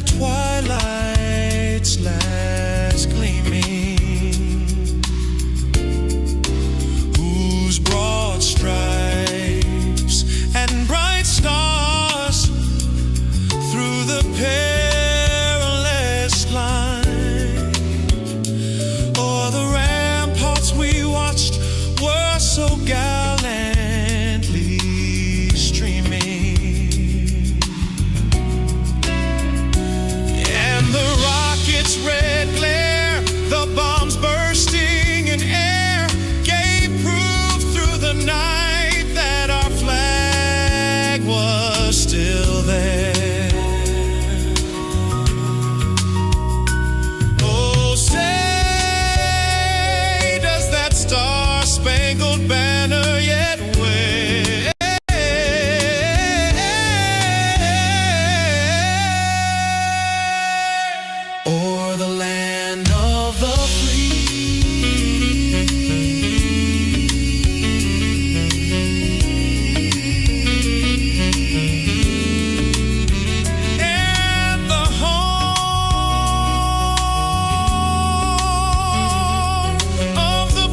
twilight's last gleaming, whose broad stripes and bright stars through the perilous line, o'er the ramparts we watched were so gallantly streaming, and the rocket's red glare, the bombs bursting in air, gave proof through the night that our flag was still there. Oh, say, does that star-spangled banner yet wave o'er the land of the free and the home of the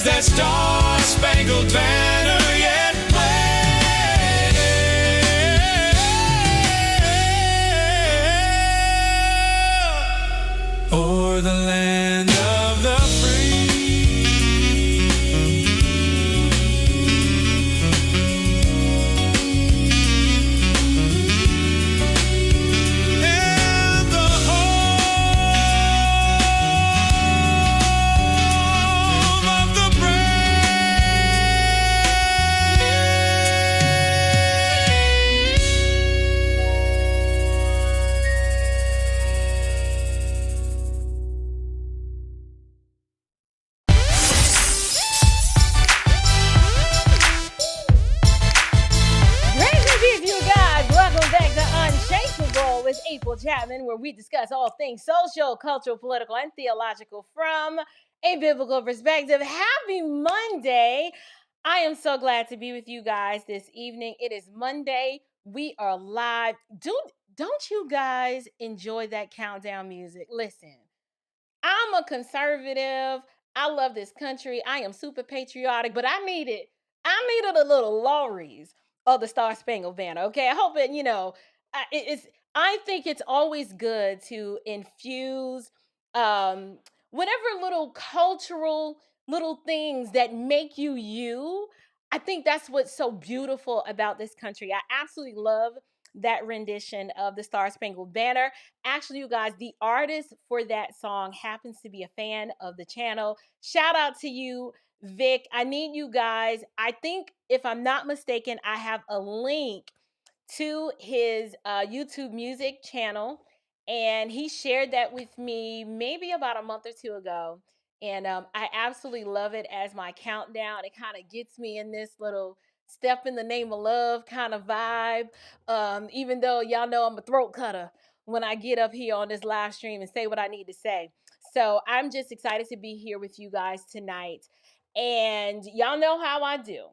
that star-spangled banner yet wave o'er the land of the free and the home of the Grace and peace, you guys. Welcome back to Unshakable with April Chapman, where we discuss all things social, cultural, political, and theological from a biblical perspective. Happy Monday. I am so glad to be with you guys this evening. It is Monday. We are live. Don't you guys enjoy that countdown music? Listen, I'm a conservative. I love this country. I am super patriotic, but I needed a little Laurie's of the Star Spangled Banner. Okay, I hope it. It's. I think it's always good to infuse um, whatever little cultural little things that make you you. I think that's what's so beautiful about this country. I absolutely love that rendition of the Star Spangled Banner. Actually, you guys, the artist for that song happens to be a fan of the channel. Shout out to you, Vic. I need you guys. I think, if I'm not mistaken, I have a link to his YouTube music channel, and he shared that with me maybe about a month or two ago. And I absolutely love it as my countdown. It kind of gets me in this little step in the name of love kind of vibe. Even though y'all know I'm a throat cutter when I get up here on this live stream and say what I need to say. So I'm just excited to be here with you guys tonight. And y'all know how I do.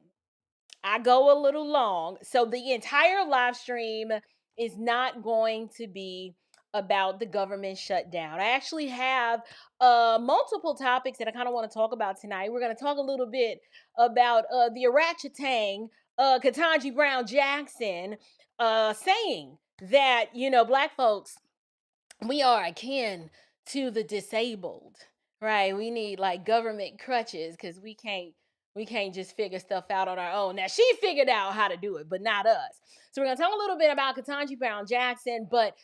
I go a little long. So the entire live stream is not going to be about the government shutdown. I actually have multiple topics that I kind of want to talk about tonight. We're going to talk a little bit about the orangutan, Ketanji Brown Jackson, saying that, Black folks, we are akin to the disabled, right? We need like government crutches because we can't just figure stuff out on our own. Now she figured out how to do it, but not us. So we're gonna talk a little bit about Ketanji Brown Jackson, but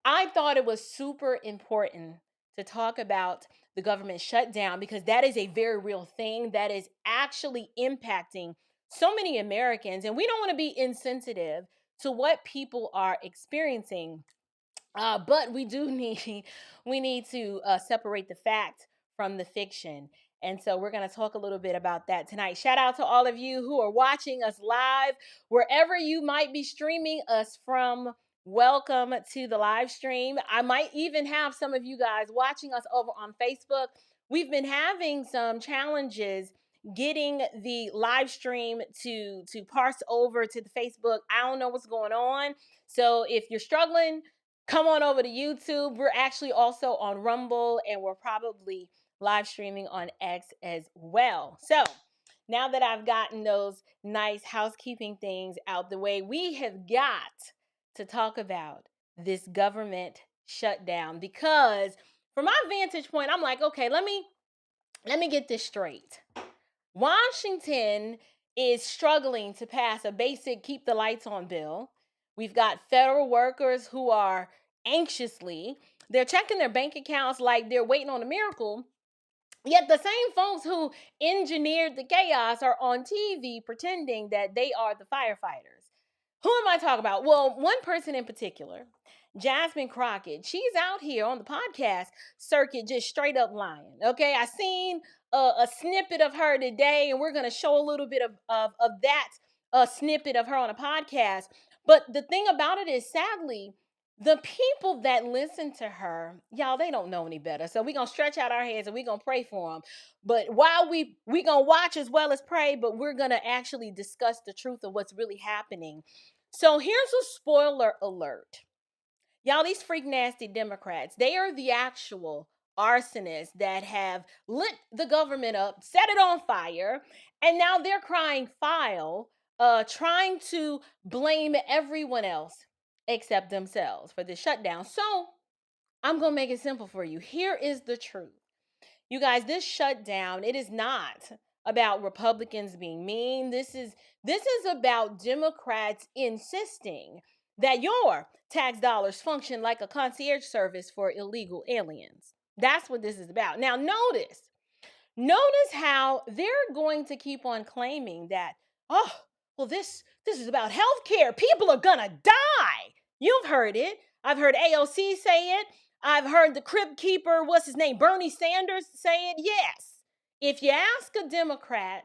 I thought it was super important to talk about the government shutdown because that is a very real thing that is actually impacting so many Americans, and we don't want to be insensitive to what people are experiencing, but we do need we need to separate the fact from the fiction. And so we're going to talk a little bit about that tonight. Shout out to all of you who are watching us live, wherever you might be streaming us from. Welcome to the live stream. I might even have some of you guys watching us over on Facebook. We've been having some challenges getting the live stream to parse over to the Facebook. I don't know what's going on. So if you're struggling, come on over to YouTube. We're actually also on Rumble, and we're probably live streaming on X as well. So now that I've gotten those nice housekeeping things out the way, we have got to talk about this government shutdown, because from my vantage point, I'm like, okay, let me get this straight. Washington is struggling to pass a basic keep the lights on bill. We've got federal workers who are they're checking their bank accounts like they're waiting on a miracle. Yet the same folks who engineered the chaos are on TV pretending that they are the firefighters. Who am I talking about? Well, one person in particular, Jasmine Crockett. She's out here on the podcast circuit just straight up lying. Okay, I seen a snippet of her today, and we're going to show a little bit of that snippet of her on a podcast. But the thing about it is, sadly, the people that listen to her, y'all, they don't know any better. So we're going to stretch out our hands and we're going to pray for them. But while we going to watch as well as pray, but we're going to actually discuss the truth of what's really happening. So here's a spoiler alert. Y'all, these freak nasty Democrats, they are the actual arsonists that have lit the government up, set it on fire, and now they're crying foul, trying to blame everyone else except themselves for the shutdown. So I'm going to make it simple for you. Here is the truth. You guys, this shutdown, it is not about Republicans being mean. This is about Democrats insisting that your tax dollars function like a concierge service for illegal aliens. That's what this is about. Now, notice how they're going to keep on claiming that, oh, well, this is about health care. People are gonna die. You've heard it. I've heard AOC say it. I've heard the Crib Keeper, what's his name, Bernie Sanders say it. Yes. If you ask a Democrat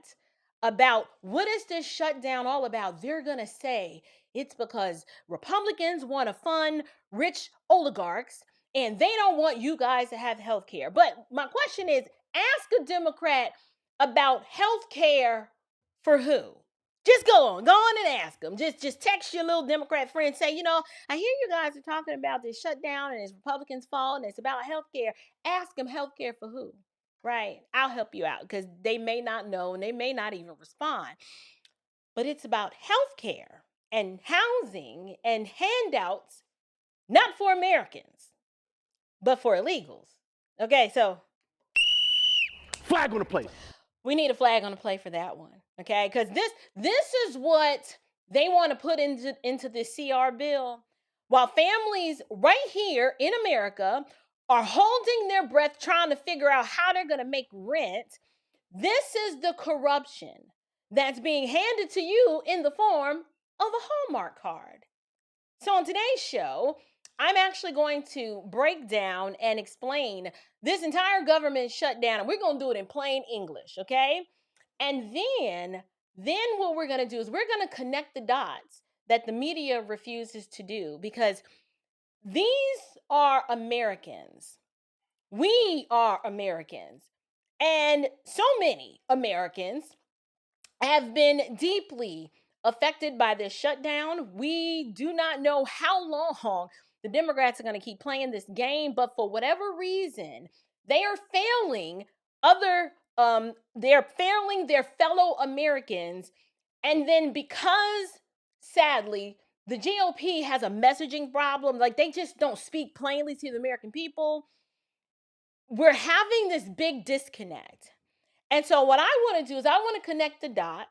about what is this shutdown all about, they're gonna say it's because Republicans want to fund rich oligarchs and they don't want you guys to have health care. But my question is, ask a Democrat about health care for who? Just go on and ask them. Just text your little Democrat friend, say, I hear you guys are talking about this shutdown and it's Republicans' fault and it's about health care. Ask them health care for who, right? I'll help you out because they may not know and they may not even respond. But it's about health care and housing and handouts, not for Americans, but for illegals. Okay, so flag on the play. We need a flag on the play for that one, okay? Because this is what they want to put into this CR bill, while families right here in America are holding their breath trying to figure out how they're going to make rent. This is the corruption that's being handed to you in the form of a Hallmark card. So on today's show, I'm actually going to break down and explain this entire government shutdown, and we're going to do it in plain English, okay? And then what we're going to do is we're going to connect the dots that the media refuses to do, because these are Americans. We are Americans. And so many Americans have been deeply affected by this shutdown. We do not know how long the Democrats are going to keep playing this game, but for whatever reason, they are failing they're failing their fellow Americans. And then because, sadly, the GOP has a messaging problem, like they just don't speak plainly to the American people, we're having this big disconnect. And so what I want to do is I want to connect the dots.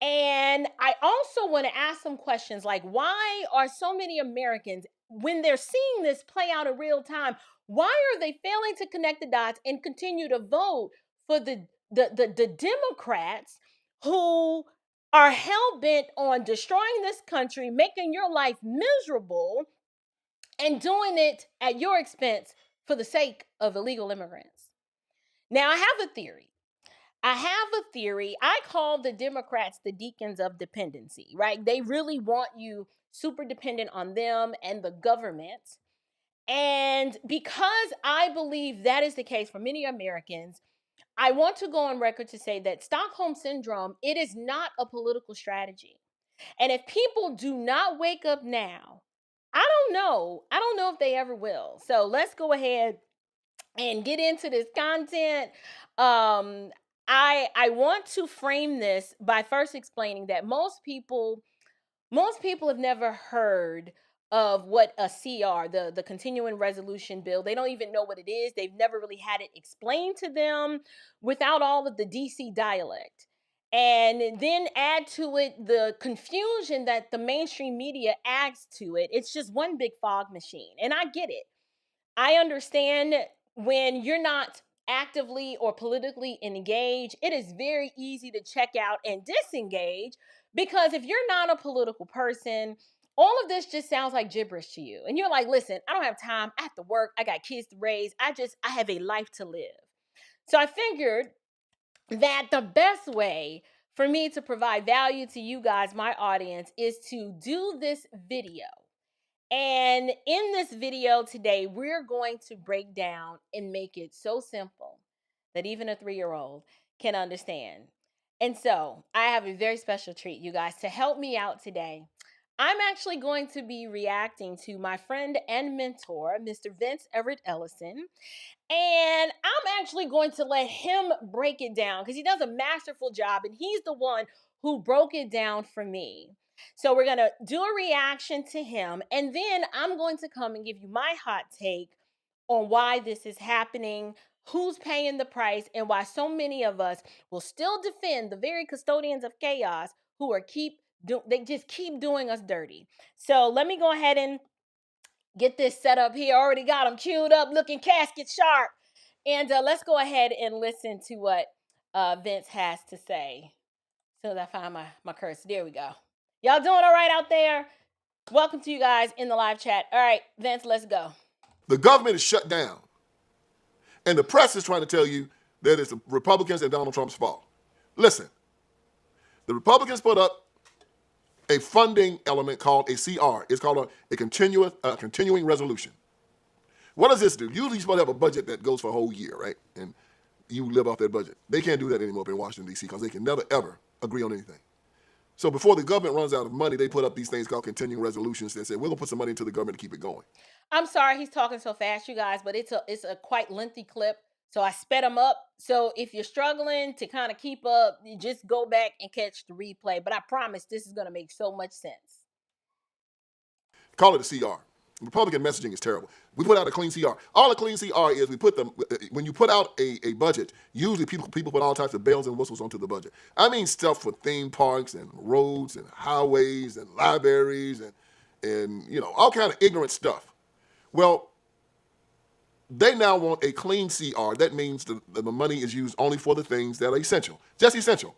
And I also want to ask some questions like, why are so many Americans, when they're seeing this play out in real time, why are they failing to connect the dots and continue to vote for the Democrats who are hell-bent on destroying this country, making your life miserable, and doing it at your expense for the sake of illegal immigrants? Now, I have a theory. I call the Democrats the deacons of dependency, right? They really want you super dependent on them and the government. And because I believe that is the case for many Americans, I want to go on record to say that Stockholm Syndrome, it is not a political strategy. And if people do not wake up now, I don't know. I don't know if they ever will. So let's go ahead and get into this content. I want to frame this by first explaining that most people have never heard of what a CR, the continuing resolution bill. They don't even know what it is. They've never really had it explained to them without all of the DC dialect. And then add to it the confusion that the mainstream media adds to it. It's just one big fog machine. And I get it. I understand when you're not actively or politically engaged, it is very easy to check out and disengage, because if you're not a political person, all of this just sounds like gibberish to you. And you're like, listen, I don't have time. I have to work. I got kids to raise. I have a life to live. So I figured that the best way for me to provide value to you guys, my audience, is to do this video. And in this video today, we're going to break down and make it so simple that even a 3-year-old can understand. And so I have a very special treat, you guys, to help me out today. I'm actually going to be reacting to my friend and mentor, Mr. Vince Everett Ellison. And I'm actually going to let him break it down because he does a masterful job, and he's the one who broke it down for me. So we're going to do a reaction to him, and then I'm going to come and give you my hot take on why this is happening, who's paying the price, and why so many of us will still defend the very custodians of chaos who are they just keep doing us dirty. So let me go ahead and get this set up here. Already got them queued up, looking casket sharp. And let's go ahead and listen to what Vince has to say. As soon as I find my cursor. There we go. Y'all doing all right out there? Welcome to you guys in the live chat. All right, Vince, let's go. The government is shut down. And the press is trying to tell you that it's the Republicans and Donald Trump's fault. Listen, the Republicans put up a funding element called a CR. It's called a continuing resolution. What does this do? Usually you're supposed to have a budget that goes for a whole year, right? And you live off that budget. They can't do that anymore up in Washington, D.C. because they can never, ever agree on anything. So before the government runs out of money, they put up these things called continuing resolutions that say, we're going to put some money into the government to keep it going. I'm sorry he's talking so fast, you guys, but it's a quite lengthy clip. So I sped them up. So if you're struggling to kind of keep up, you just go back and catch the replay. But I promise this is going to make so much sense. Call it a CR. Republican messaging is terrible. We put out a clean CR. All a clean CR is when you put out a budget, usually people put all types of bells and whistles onto the budget. I mean stuff for theme parks and roads and highways and libraries and all kind of ignorant stuff. Well, they now want a clean CR. That means the money is used only for the things that are essential. Just essential,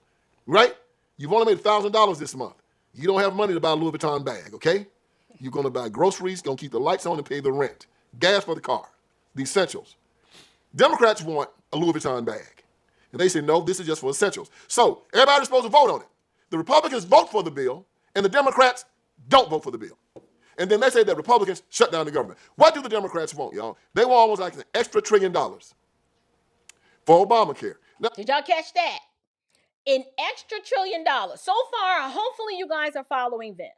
right? You've only made $1,000 this month. You don't have money to buy a Louis Vuitton bag, okay? You're going to buy groceries, going to keep the lights on and pay the rent, gas for the car, the essentials. Democrats want a Louis Vuitton bag. And they say, no, this is just for essentials. So everybody's supposed to vote on it. The Republicans vote for the bill, and the Democrats don't vote for the bill. And then they say that Republicans shut down the government. What do the Democrats want, y'all? They want almost like an extra $1 trillion for Obamacare. Now, did y'all catch that? An extra $1 trillion. So far, hopefully you guys are following Vince.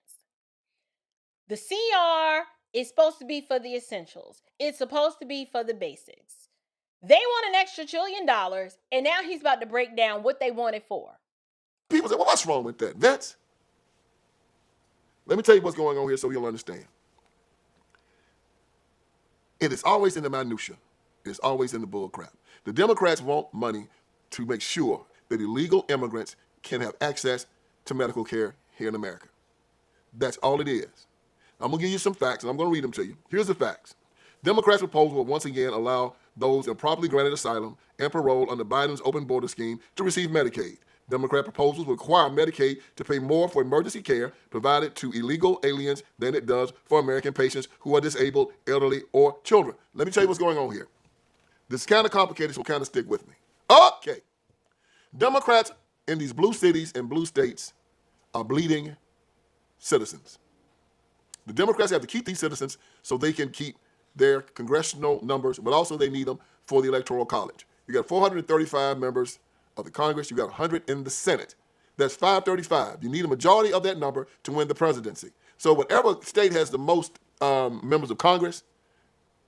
The CR It's supposed to be for the essentials. It's supposed to be for the basics. They want an extra $1 trillion, and now he's about to break down what they want it for. People say, well, what's wrong with that? Vince, let me tell you what's going on here so you'll understand. It is always in the minutia. It's always in the bull crap. The Democrats want money to make sure that illegal immigrants can have access to medical care here in America. That's all it is. I'm going to give you some facts, and I'm going to read them to you. Here's the facts. Democrats' proposal will once again allow those improperly granted asylum and parole under Biden's open border scheme to receive Medicaid. Democrat proposals will require Medicaid to pay more for emergency care provided to illegal aliens than it does for American patients who are disabled, elderly, or children. Let me tell you what's going on here. This is kind of complicated, so kind of stick with me. Okay. Democrats in these blue cities and blue states are bleeding citizens. The Democrats have to keep these citizens so they can keep their congressional numbers, but also they need them for the Electoral College. You got 435 members of the Congress. You got 100 in the Senate. That's 535. You need a majority of that number to win the presidency. So whatever state has the most members of Congress,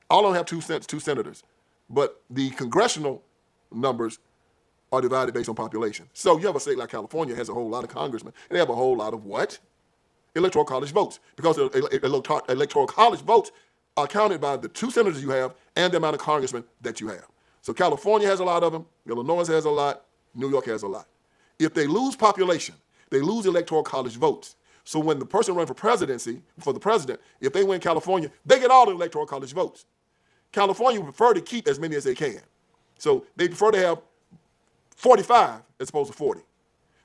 all of them have two senators. But the congressional numbers are divided based on population. So you have a state like California has a whole lot of congressmen, and they have a whole lot of what? Electoral college votes. Because the electoral college votes are counted by the two senators you have and the amount of congressmen that you have. So California has a lot of them, Illinois has a lot, New York has a lot. If they lose population, they lose electoral college votes. So when the person runs for presidency, for the president, if they win California, they get all the electoral college votes. California would prefer to keep as many as they can. So they prefer to have 45 as opposed to 40.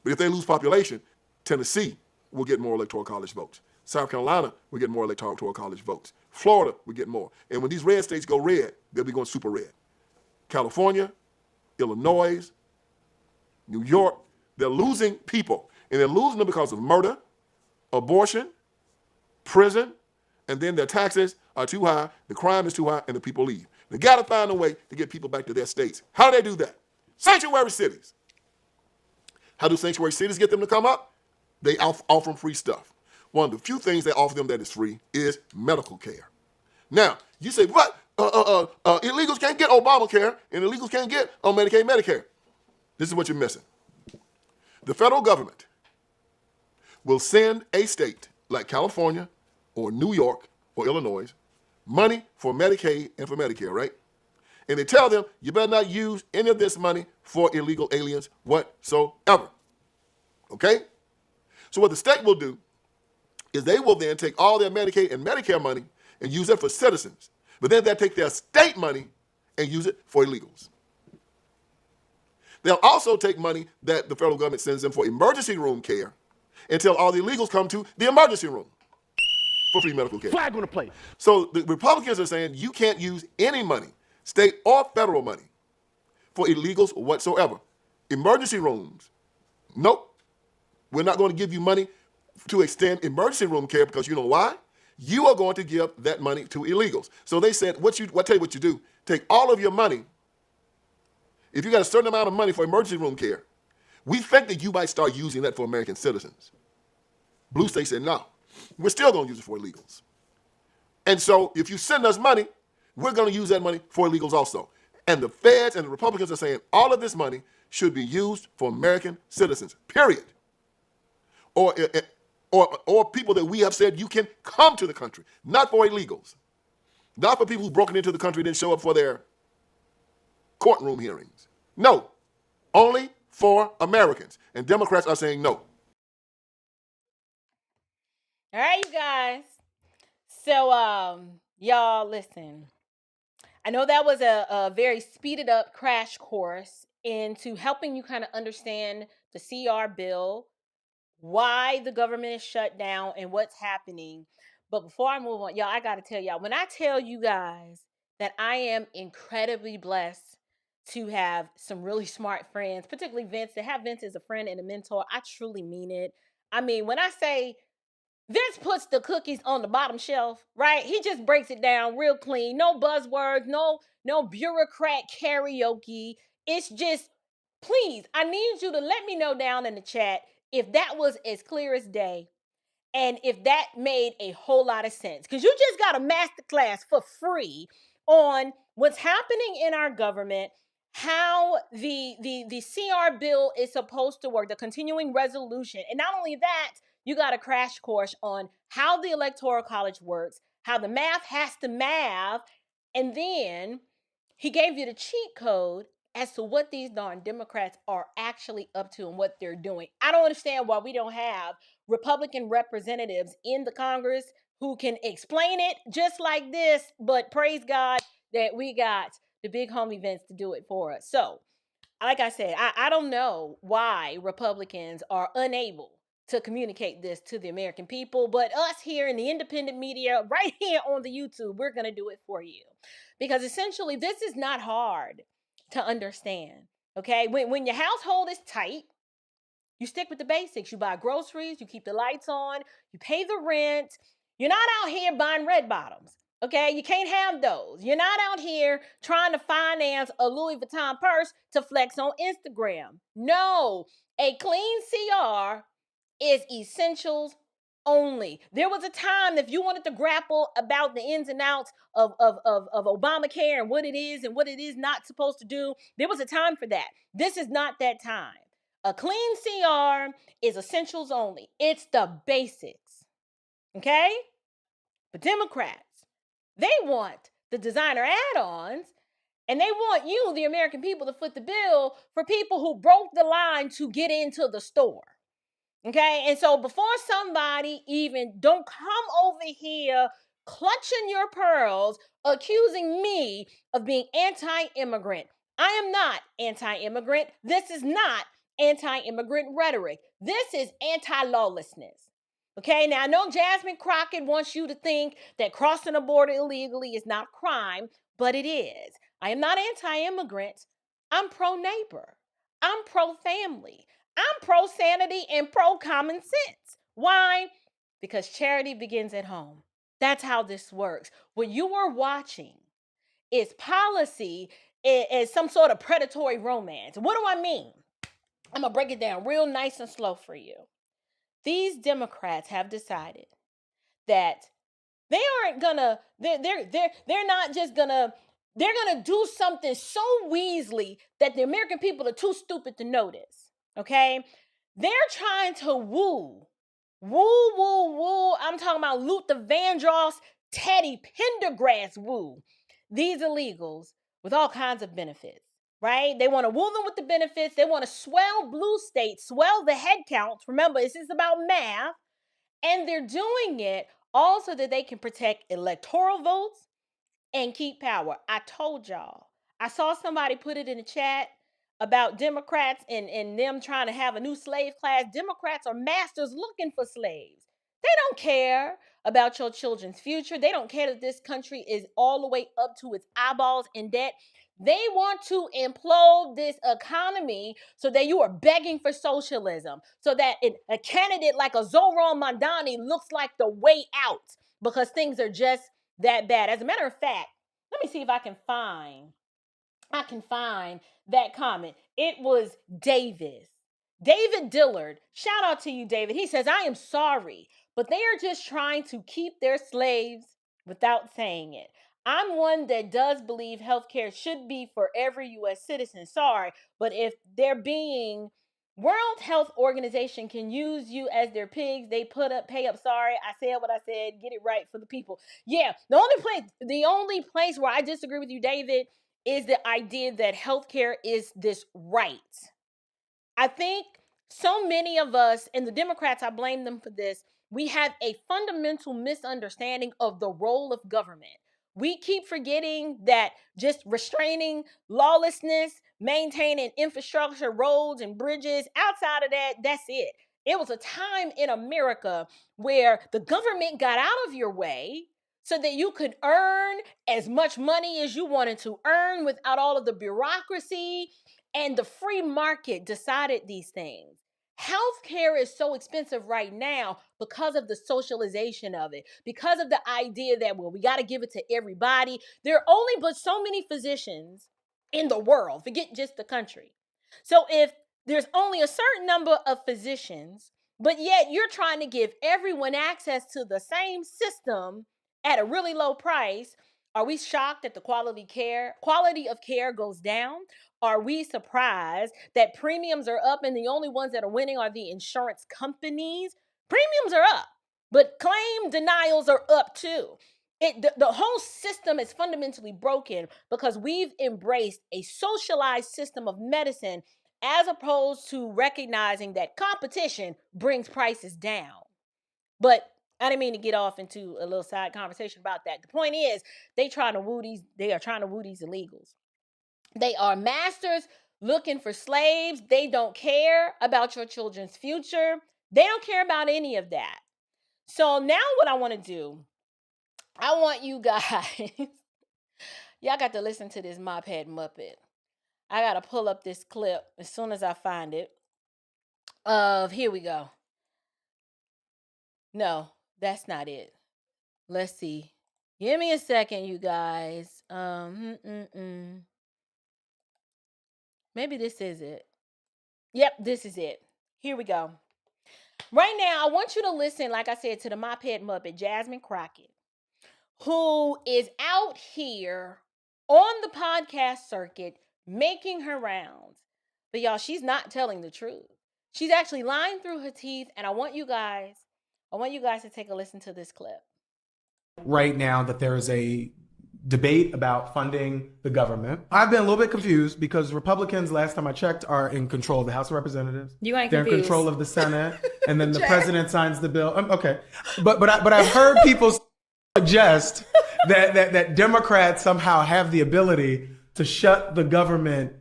But if they lose population, Tennessee will get more electoral college votes. South Carolina will get more electoral college votes. Florida will get more. And when these red states go red, they'll be going super red. California, Illinois, New York, they're losing people. And they're losing them because of murder, abortion, prison, and then their taxes are too high, the crime is too high, and the people leave. They got to find a way to get people back to their states. How do they do that? Sanctuary cities. How do sanctuary cities get them to come up? They offer them free stuff. One of the few things they offer them that is free is medical care. Now, you say, what? Illegals can't get Obamacare, and illegals can't get Medicaid, Medicare. This is what you're missing. The federal government will send a state like California or New York or Illinois money for Medicaid and for Medicare, right? And they tell them, you better not use any of this money for illegal aliens whatsoever. Okay? So what the state will do is they will then take all their Medicaid and Medicare money and use it for citizens. But then they'll take their state money and use it for illegals. They'll also take money that the federal government sends them for emergency room care and tell all the illegals come to the emergency room for free medical care. Flag on the plate. So the Republicans are saying you can't use any money, state or federal money, for illegals whatsoever. Emergency rooms, nope. We're not going to give you money to extend emergency room care because you know why? You are going to give that money to illegals. So they said, tell you what you do. Take all of your money. If you got a certain amount of money for emergency room care, we think that you might start using that for American citizens. Blue states said, no, we're still going to use it for illegals. And so if you send us money, we're going to use that money for illegals also. And the feds and the Republicans are saying all of this money should be used for American citizens, period. Or people that we have said you can come to the country, not for illegals, not for people who've broken into the country and didn't show up for their courtroom hearings. No, only for Americans. And Democrats are saying no. All right, you guys. So, y'all listen. I know that was a very speeded up crash course into helping you kind of understand the CR bill, why the government is shut down, and what's happening. But before I move on, y'all, I got to tell y'all, when I tell you guys that I am incredibly blessed to have some really smart friends, particularly Vince, to have Vince as a friend and a mentor, I truly mean it. I mean, when I say Vince puts the cookies on the bottom shelf, right? He just breaks it down real clean. No buzzwords, no bureaucrat karaoke. It's just, please, I need you to let me know down in the chat if that was as clear as day. And if that made a whole lot of sense, because you just got a master class for free on what's happening in our government, how the CR bill is supposed to work, the continuing resolution. And not only that, you got a crash course on how the Electoral College works, how the math has to math, and then he gave you the cheat code as to what these darn Democrats are actually up to and what they're doing. I don't understand why we don't have Republican representatives in the Congress who can explain it just like this, but praise God that we got the big homie Vince to do it for us. So, like I said, I don't know why Republicans are unable to communicate this to the American people, but us here in the independent media, right here on the YouTube, we're going to do it for you. Because essentially, this is not hard to understand, okay? When your household is tight, you stick with the basics. You buy groceries, you keep the lights on, you pay the rent. You're not out here buying red bottoms. Okay, you can't have those. You're not out here trying to finance a Louis Vuitton purse to flex on Instagram. No, a clean CR is essentials only. There was a time if you wanted to grapple about the ins and outs of Obamacare and what it is and what it is not supposed to do, there was a time for that. This is not that time. A clean CR is essentials only. It's the basics. Okay? But Democrats, they want the designer add-ons, and they want you, the American people, to foot the bill for people who broke the line to get into the store. Okay? And so before somebody even don't come over here clutching your pearls, accusing me of being anti-immigrant. I am not anti-immigrant. This is not anti-immigrant rhetoric. This is anti-lawlessness. Okay, now I know Jasmine Crockett wants you to think that crossing the border illegally is not crime, but it is. I am not anti-immigrant. I'm pro-neighbor. I'm pro-family. I'm pro-sanity and pro-common sense. Why? Because charity begins at home. That's how this works. What you are watching is policy as some sort of predatory romance. What do I mean? I'm going to break it down real nice and slow for you. These Democrats have decided that they aren't gonna, they're not just gonna, they're gonna do something so weaselly that the American people are too stupid to notice. Okay? They're trying to woo. I'm talking about Luther Vandross, Teddy Pendergrass woo these illegals with all kinds of benefits. Right? They want to woo them with the benefits. They want to swell blue states, swell the head counts. Remember, this is about math. And they're doing it also that they can protect electoral votes and keep power. I told y'all. I saw somebody put it in the chat about Democrats and them trying to have a new slave class. Democrats are masters looking for slaves. They don't care about your children's future. They don't care that this country is all the way up to its eyeballs in debt. They want to implode this economy so that you are begging for socialism, so that a candidate like a Zoran Mandani looks like the way out because things are just that bad. As a matter of fact, let me see if I can find that comment. It was David Dillard. Shout out to you, David. He says, I am sorry, but they are just trying to keep their slaves without saying it. I'm one that does believe healthcare should be for every U.S. citizen. Sorry, but if they're being World Health Organization can use you as their pigs, they pay up. Sorry, I said what I said. Get it right for the people. Yeah, the only place where I disagree with you, David, is the idea that healthcare is this right. I think so many of us, and the Democrats, I blame them for this, we have a fundamental misunderstanding of the role of government. We keep forgetting that just restraining lawlessness, maintaining infrastructure, roads and bridges, outside of that, that's it. It was a time in America where the government got out of your way so that you could earn as much money as you wanted to earn without all of the bureaucracy, and the free market decided these things. Healthcare is so expensive right now because of the socialization of it, because of the idea that, well, we got to give it to everybody. There are only but so many physicians in the world, forget just the country. So if there's only a certain number of physicians but yet you're trying to give everyone access to the same system at a really low price. Are we shocked that the quality of care goes down? Are we surprised that premiums are up and the only ones that are winning are the insurance companies? Premiums are up, but claim denials are up too. The whole system is fundamentally broken because we've embraced a socialized system of medicine as opposed to recognizing that competition brings prices down. But I didn't mean to get off into a little side conversation about that. The point is, they are trying to woo these illegals. They are masters looking for slaves. They don't care about your children's future. They don't care about any of that. So now what I want to do, I want you guys, y'all got to listen to this Mop Head Muppet. I got to pull up this clip as soon as I find it. Here we go. No, that's not it. Let's see. Give me a second, you guys. Maybe this is it. Yep, this is it. Here we go. Right now, I want you to listen, like I said, to the Mop Head Muppet, Jasmine Crockett, who is out here on the podcast circuit making her rounds. But y'all, she's not telling the truth. She's actually lying through her teeth, and I want you guys to take a listen to this clip. Right now that there is a debate about funding the government. I've been a little bit confused because Republicans, last time I checked, are in control of the House of Representatives. You ain't They're confused. in control of the Senate, and then the president signs the bill. Okay, but I've heard people suggest that Democrats somehow have the ability to shut the government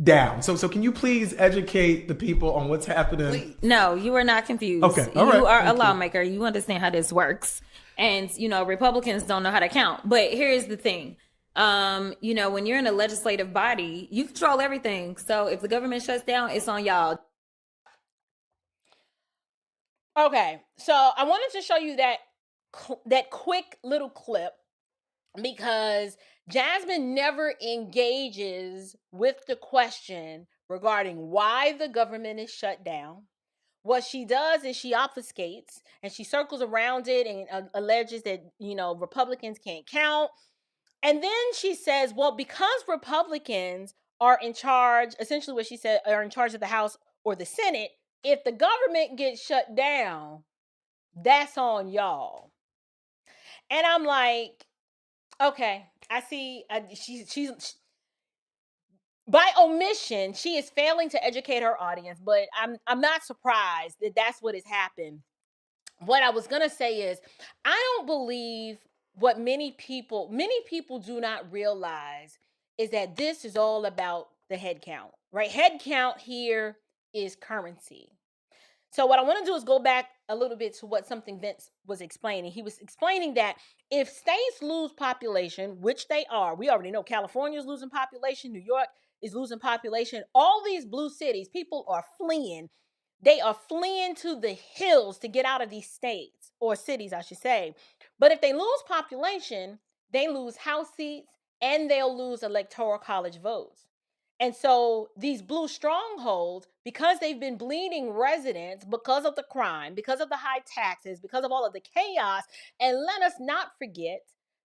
down. So can you please educate the people on what's happening? No, you are not confused. Okay, all right. You are a Thank you. lawmaker. You understand how this works. And, Republicans don't know how to count. But here's the thing. When you're in a legislative body, you control everything. So if the government shuts down, it's on y'all. Okay, so I wanted to show you that quick little clip because Jasmine never engages with the question regarding why the government is shut down. What she does is she obfuscates and she circles around it and alleges that, Republicans can't count. And then she says, well, because Republicans are in charge, essentially what she said, are in charge of the House or the Senate, if the government gets shut down, that's on y'all. And I'm like, okay, I see. She's by omission, she is failing to educate her audience, but I'm not surprised that that's what has happened. What I was gonna say is, I don't believe what many people do not realize is that this is all about the head count, right? Head count here is currency. So what I want to do is go back a little bit to what something Vince was explaining. He was explaining that if states lose population, which they are, we already know California is losing population, New York is losing population, all these blue cities, people are fleeing. They are fleeing to the hills to get out of these states, or cities, I should say. But if they lose population, they lose House seats and they'll lose electoral college votes. And so these blue strongholds, because they've been bleeding residents because of the crime, because of the high taxes, because of all of the chaos, and let us not forget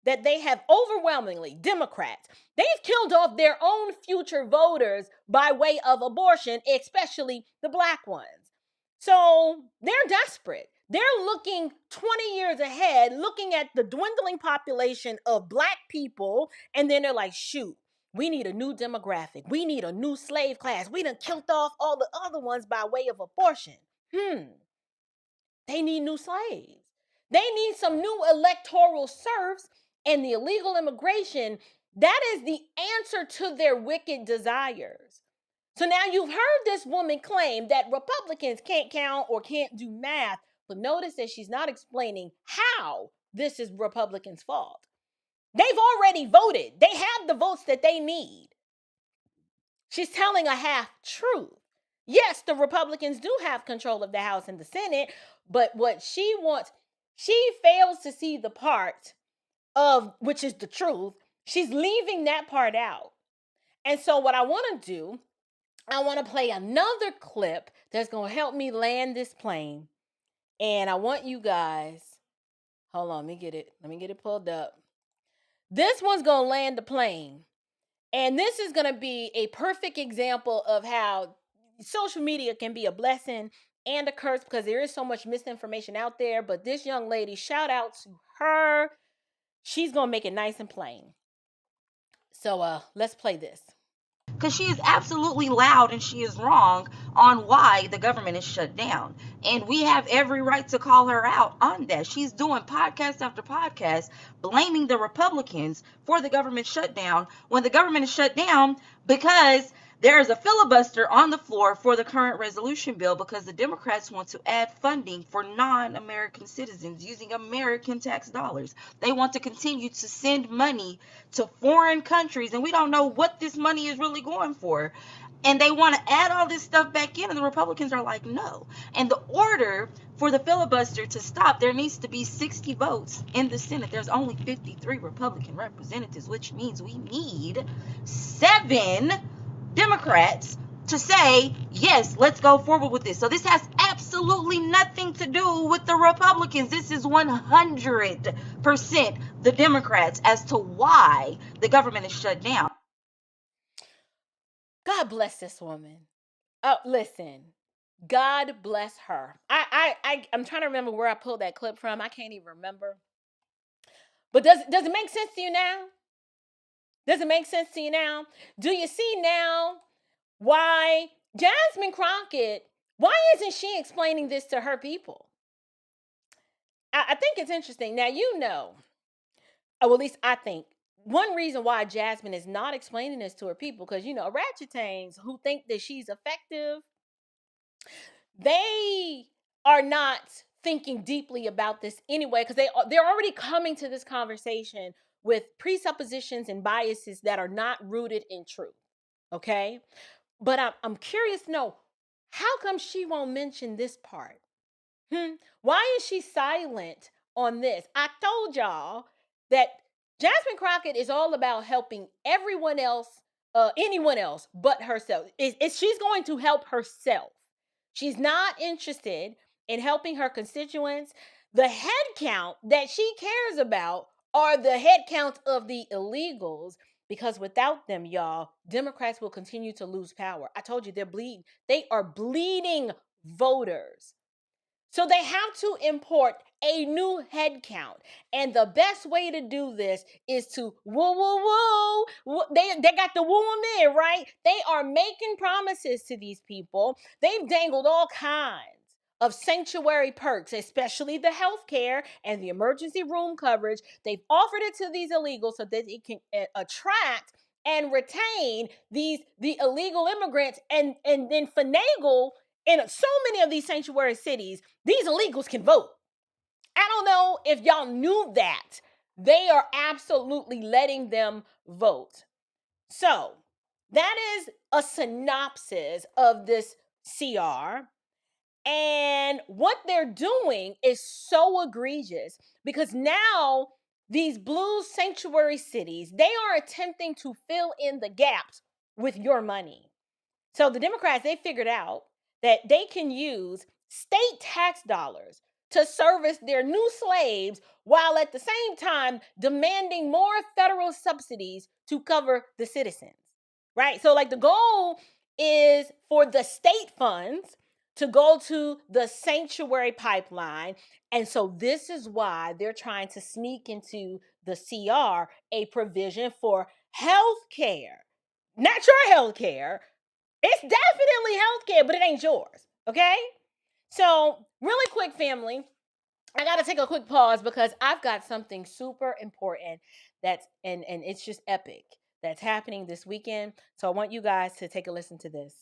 that they have overwhelmingly, Democrats, they've killed off their own future voters by way of abortion, especially the Black ones. So they're desperate. They're looking 20 years ahead, looking at the dwindling population of Black people, and then they're like, shoot, we need a new demographic. We need a new slave class. We done killed off all the other ones by way of abortion. They need new slaves. They need some new electoral serfs, and the illegal immigration, that is the answer to their wicked desires. So now you've heard this woman claim that Republicans can't count or can't do math, but notice that she's not explaining how this is Republicans' fault. They've already voted. They have the votes that they need. She's telling a half truth. Yes, the Republicans do have control of the House and the Senate, but what she wants, she fails to see the part of, which is the truth. She's leaving that part out. And so what I want to do I want to play another clip that's going to help me land this plane. And I want you guys, hold on, let me get it pulled up. This one's going to land the plane. And this is going to be a perfect example of how social media can be a blessing and a curse, because there is so much misinformation out there. But this young lady, shout out to her. She's going to make it nice and plain. So let's play this. Because she is absolutely loud and she is wrong on why the government is shut down. And we have every right to call her out on that. She's doing podcast after podcast blaming the Republicans for the government shutdown, when the government is shut down because there is a filibuster on the floor for the current resolution bill, because the Democrats want to add funding for non-American citizens using American tax dollars. They want to continue to send money to foreign countries, and we don't know what this money is really going for. And they want to add all this stuff back in, and the Republicans are like, no. And the order for the filibuster to stop, there needs to be 60 votes in the Senate. There's only 53 Republican representatives, which means we need 7 Democrats to say, yes, let's go forward with this. So this has absolutely nothing to do with the Republicans. This is 100% the Democrats as to why the government is shut down. God bless this woman. Oh, listen. God bless her. I'm trying to remember where I pulled that clip from. I can't even remember. But does it make sense to you now? Does it make sense to you now? Do you see now why Jasmine Crockett, why isn't she explaining this to her people? I think it's interesting. Now, you know, or at least I think, one reason why Jasmine is not explaining this to her people, because, you know, ratchetains who think that she's effective, they are not thinking deeply about this anyway, because they're already coming to this conversation with presuppositions and biases that are not rooted in truth. Okay, but I'm curious to know, how come she won't mention this part? Why is she silent on this? I told y'all that Jasmine Crockett is all about helping everyone else, anyone else but herself. She's going to help herself. She's not interested in helping her constituents. The head count that she cares about are the head counts of the illegals, because without them, y'all, Democrats will continue to lose power. I told you, they're bleeding. They are bleeding voters. So they have to import a new head count. And the best way to do this is to woo. They got the woo them in, right? They are making promises to these people. They've dangled all kinds of sanctuary perks, especially the health care and the emergency room coverage. They've offered it to these illegals so that it can attract and retain the illegal immigrants, and then finagle in so many of these sanctuary cities. These illegals can vote. I don't know if y'all knew that. They are absolutely letting them vote. So that is a synopsis of this CR. And what they're doing is so egregious, because now these blue sanctuary cities, they are attempting to fill in the gaps with your money. So the Democrats, they figured out that they can use state tax dollars to service their new slaves, while at the same time demanding more federal subsidies to cover the citizens, right? So like the goal is for the state funds to go to the sanctuary pipeline. And so this is why they're trying to sneak into the CR a provision for health care. Not your health care. It's definitely health care, but it ain't yours, okay? So really quick, family, I got to take a quick pause, because I've got something super important that's, and it's just epic, that's happening this weekend. So I want you guys to take a listen to this.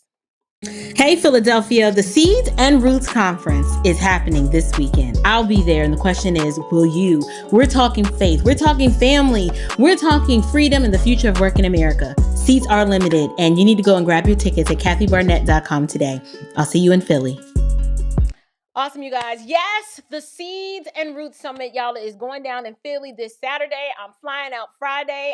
Hey Philadelphia, the Seeds and Roots Conference is happening this weekend. I'll be there, and the question is, will you? We're talking faith, we're talking family, we're talking freedom and the future of work in America. Seats are limited, and you need to go and grab your tickets at kathybarnett.com today. I'll see you in Philly. Awesome, you guys. Yes, the Seeds and Roots Summit, y'all, is going down in Philly this Saturday. I'm flying out Friday.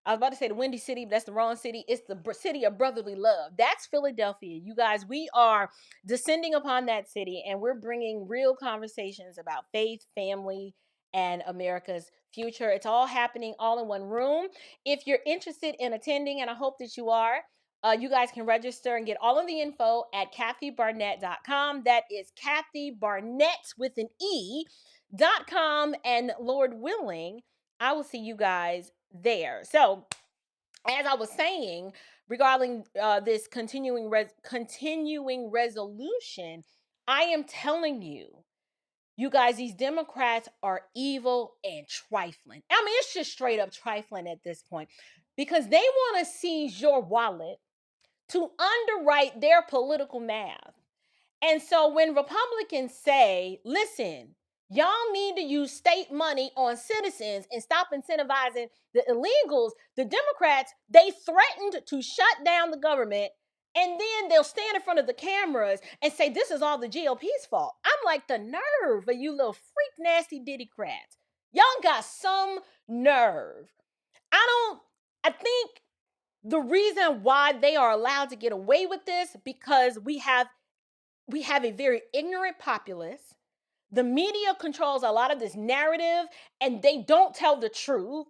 I was about to say the Windy City, but that's the wrong city. It's the city of brotherly love. That's Philadelphia. You guys, we are descending upon that city, and we're bringing real conversations about faith, family, and America's future. It's all happening all in one room. If you're interested in attending, and I hope that you are, you guys can register and get all of the info at kathybarnett.com. That is Kathy Barnett with an E.com. And Lord willing, I will see you guys there. So, as I was saying, regarding this continuing resolution, I am telling you, you guys, these Democrats are evil and trifling. I mean, it's just straight up trifling at this point, because they want to seize your wallet to underwrite their political math. And so when Republicans say, listen, y'all need to use state money on citizens and stop incentivizing the illegals, the Democrats, they threatened to shut down the government, and then they'll stand in front of the cameras and say, this is all the GOP's fault. I'm like, the nerve of you little freak nasty Diddycrats. Y'all got some nerve. I think the reason why they are allowed to get away with this, because we have a very ignorant populace. The media controls a lot of this narrative, and they don't tell the truth.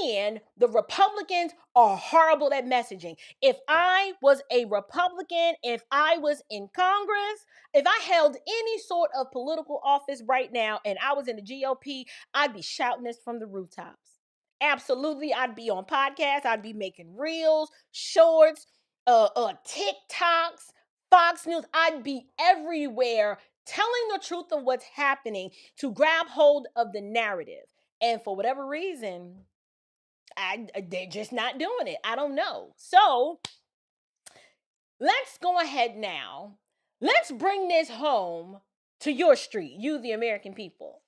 And the Republicans are horrible at messaging. If I was a Republican, if I was in Congress, if I held any sort of political office right now and I was in the GOP, I'd be shouting this from the rooftops. Absolutely. I'd be on podcasts. I'd be making reels, shorts, TikToks, Fox News. I'd be everywhere telling the truth of what's happening to grab hold of the narrative. And for whatever reason, they're just not doing it. I don't know. So let's go ahead now. Let's bring this home to your street, you, the American people.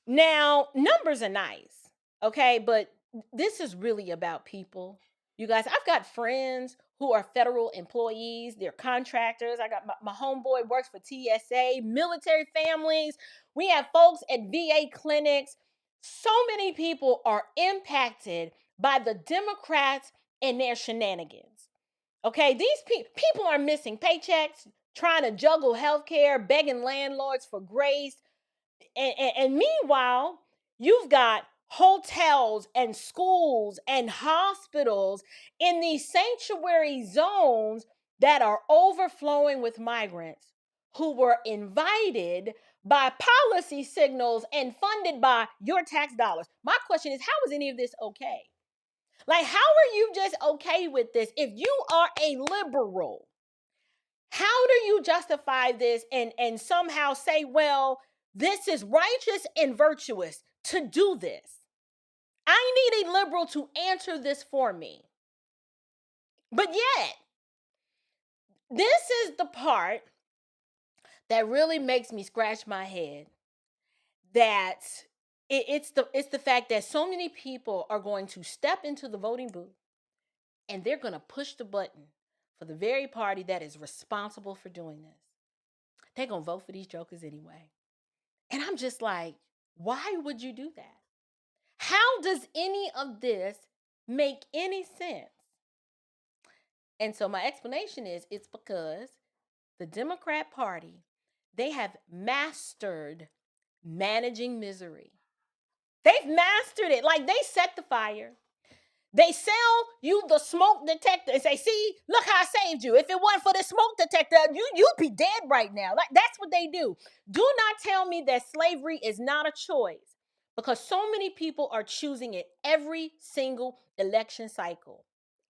Now, numbers are nice, okay? But this is really about people. You guys, I've got friends who are federal employees. They're contractors. I got my homeboy works for TSA, military families. We have folks at VA clinics. So many people are impacted by the Democrats and their shenanigans. Okay, these people are missing paychecks, trying to juggle healthcare, begging landlords for grace. And meanwhile, you've got hotels and schools and hospitals in these sanctuary zones that are overflowing with migrants who were invited by policy signals and funded by your tax dollars. My question is, how is any of this okay? Like, how are you just okay with this? If you are a liberal, how do you justify this and somehow say, well, this is righteous and virtuous to do this? I need a liberal to answer this for me. But yet, this is the part that really makes me scratch my head. That it's the fact that so many people are going to step into the voting booth and they're going to push the button for the very party that is responsible for doing this. They're going to vote for these jokers anyway. And I'm just like, why would you do that? How does any of this make any sense? And so my explanation is, it's because the Democrat Party, they have mastered managing misery. They've mastered it. Like, they set the fire. They sell you the smoke detector and say, see, look how I saved you. If it wasn't for the smoke detector, you'd be dead right now. Like, that's what they do. Do not tell me that slavery is not a choice, because so many people are choosing it every single election cycle.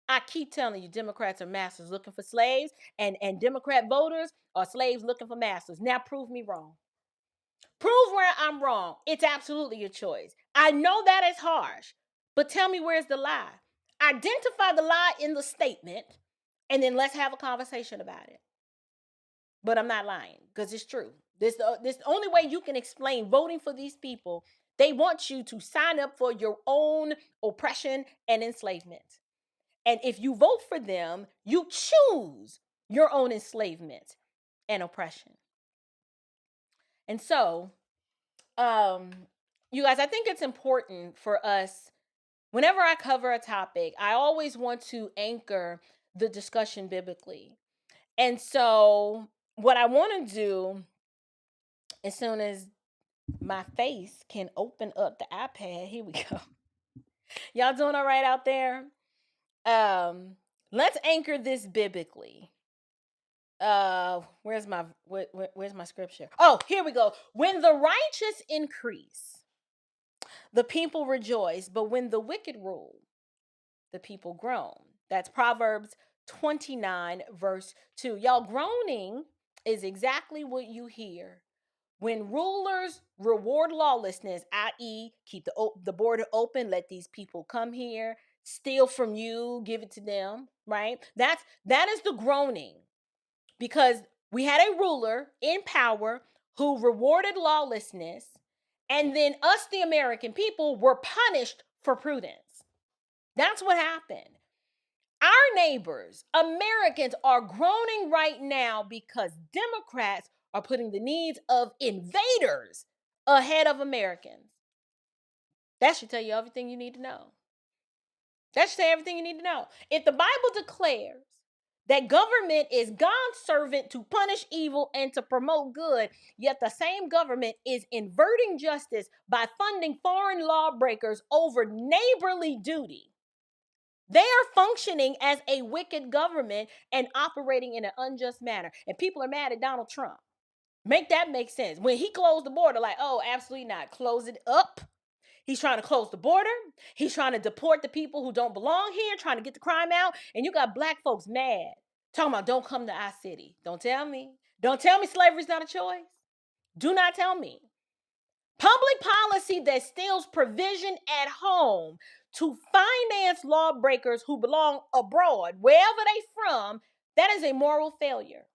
I keep telling you, Democrats are masters looking for slaves, and Democrat voters are slaves looking for masters. Now prove me wrong. Prove where I'm wrong. It's absolutely your choice. I know that is harsh, but tell me, where's the lie? Identify the lie in the statement, and then let's have a conversation about it. But I'm not lying, because it's true. This the only way you can explain voting for these people. They want you to sign up for your own oppression and enslavement. And if you vote for them, you choose your own enslavement and oppression. And so, you guys, I think it's important for us, whenever I cover a topic, I always want to anchor the discussion biblically. And so what I want to do, as soon as my face can open up the iPad, here we go. Y'all doing all right out there? Let's anchor this biblically. Where's my scripture? Oh, here we go. When the righteous increase, the people rejoice, but when the wicked rule, the people groan. That's Proverbs 29 verse 2. Y'all, groaning is exactly what you hear when rulers reward lawlessness, i.e., keep the border open, let these people come here, steal from you, give it to them, right? That is the groaning, because we had a ruler in power who rewarded lawlessness, and then us, the American people, were punished for prudence. That's what happened. Our neighbors, Americans, are groaning right now because Democrats are putting the needs of invaders ahead of Americans. That should tell you everything you need to know. That should tell you everything you need to know. If the Bible declares that government is God's servant to punish evil and to promote good, yet the same government is inverting justice by funding foreign lawbreakers over neighborly duty, they are functioning as a wicked government and operating in an unjust manner. And people are mad at Donald Trump. Make that make sense. When he closed the border, like, oh, absolutely not. Close it up. He's trying to close the border. He's trying to deport the people who don't belong here, trying to get the crime out. And you got black folks mad, talking about don't come to our city. Don't tell me. Don't tell me slavery's not a choice. Do not tell me. Public policy that steals provision at home to finance lawbreakers who belong abroad, wherever they from, that is a moral failure.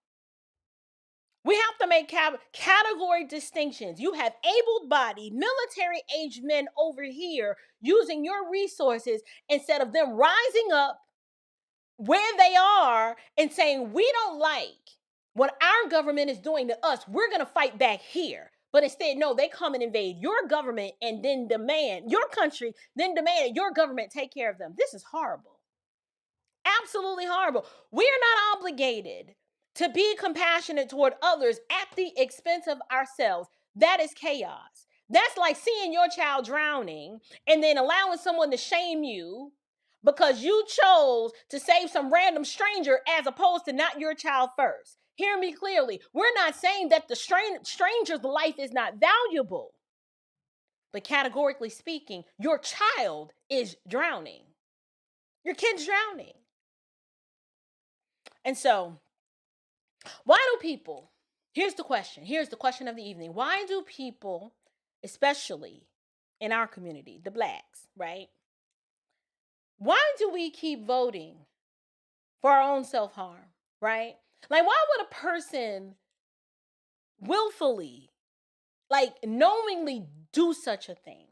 We have to make category distinctions. You have able-bodied, military-aged men over here using your resources instead of them rising up where they are and saying, we don't like what our government is doing to us. We're going to fight back here. But instead, no, they come and invade your government and then demand your country, then demand your government take care of them. This is horrible. Absolutely horrible. We are not obligated to be compassionate toward others at the expense of ourselves. That is chaos. That's like seeing your child drowning and then allowing someone to shame you because you chose to save some random stranger as opposed to not your child first. Hear me clearly. We're not saying that the stranger's life is not valuable. But categorically speaking, your child is drowning. Your kid's drowning. And so, why do people, here's the question of the evening. Why do people, especially in our community, the blacks, right? Why do we keep voting for our own self-harm, right? Like, why would a person willfully, like knowingly do such a thing?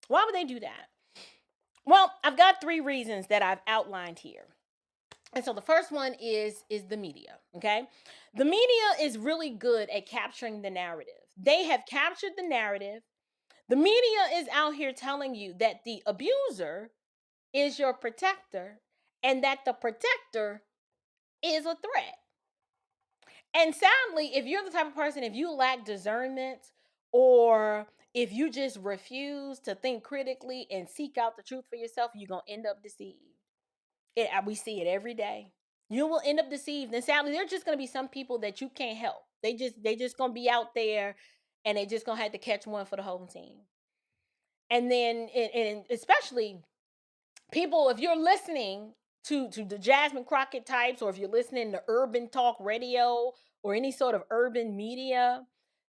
Why would they do that? Well, I've got 3 reasons that I've outlined here. And so the first one is the media, okay? The media is really good at capturing the narrative. They have captured the narrative. The media is out here telling you that the abuser is your protector and that the protector is a threat. And sadly, if you're the type of person, if you lack discernment or if you just refuse to think critically and seek out the truth for yourself, you're going to end up deceived. We see it every day. You will end up deceived. And sadly, there's just going to be some people that you can't help. They just going to be out there and they just going to have to catch one for the whole team. And then, and especially people, if you're listening to the Jasmine Crockett types, or if you're listening to urban talk radio or any sort of urban media,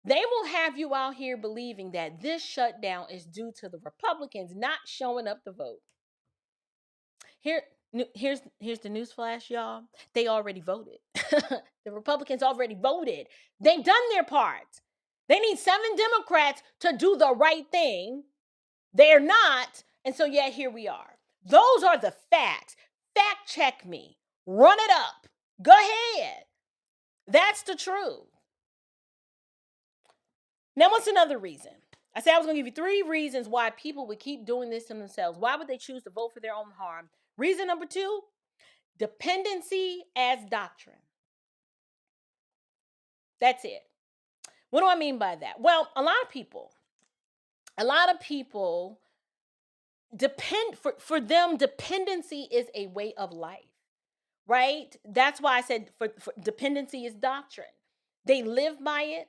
they will have you out here believing that this shutdown is due to the Republicans not showing up to vote. Here's the news flash, y'all. They already voted. The Republicans already voted. They've done their part. They need 7 Democrats to do the right thing. They're not. And so, yeah, here we are. Those are the facts. Fact check me. Run it up. Go ahead. That's the truth. Now, what's another reason? I said I was going to give you 3 reasons why people would keep doing this to themselves. Why would they choose to vote for their own harm? Reason number 2, dependency as doctrine. That's it. What do I mean by that? Well, a lot of people depend, for them, dependency is a way of life, right? That's why I said for dependency is doctrine. They live by it.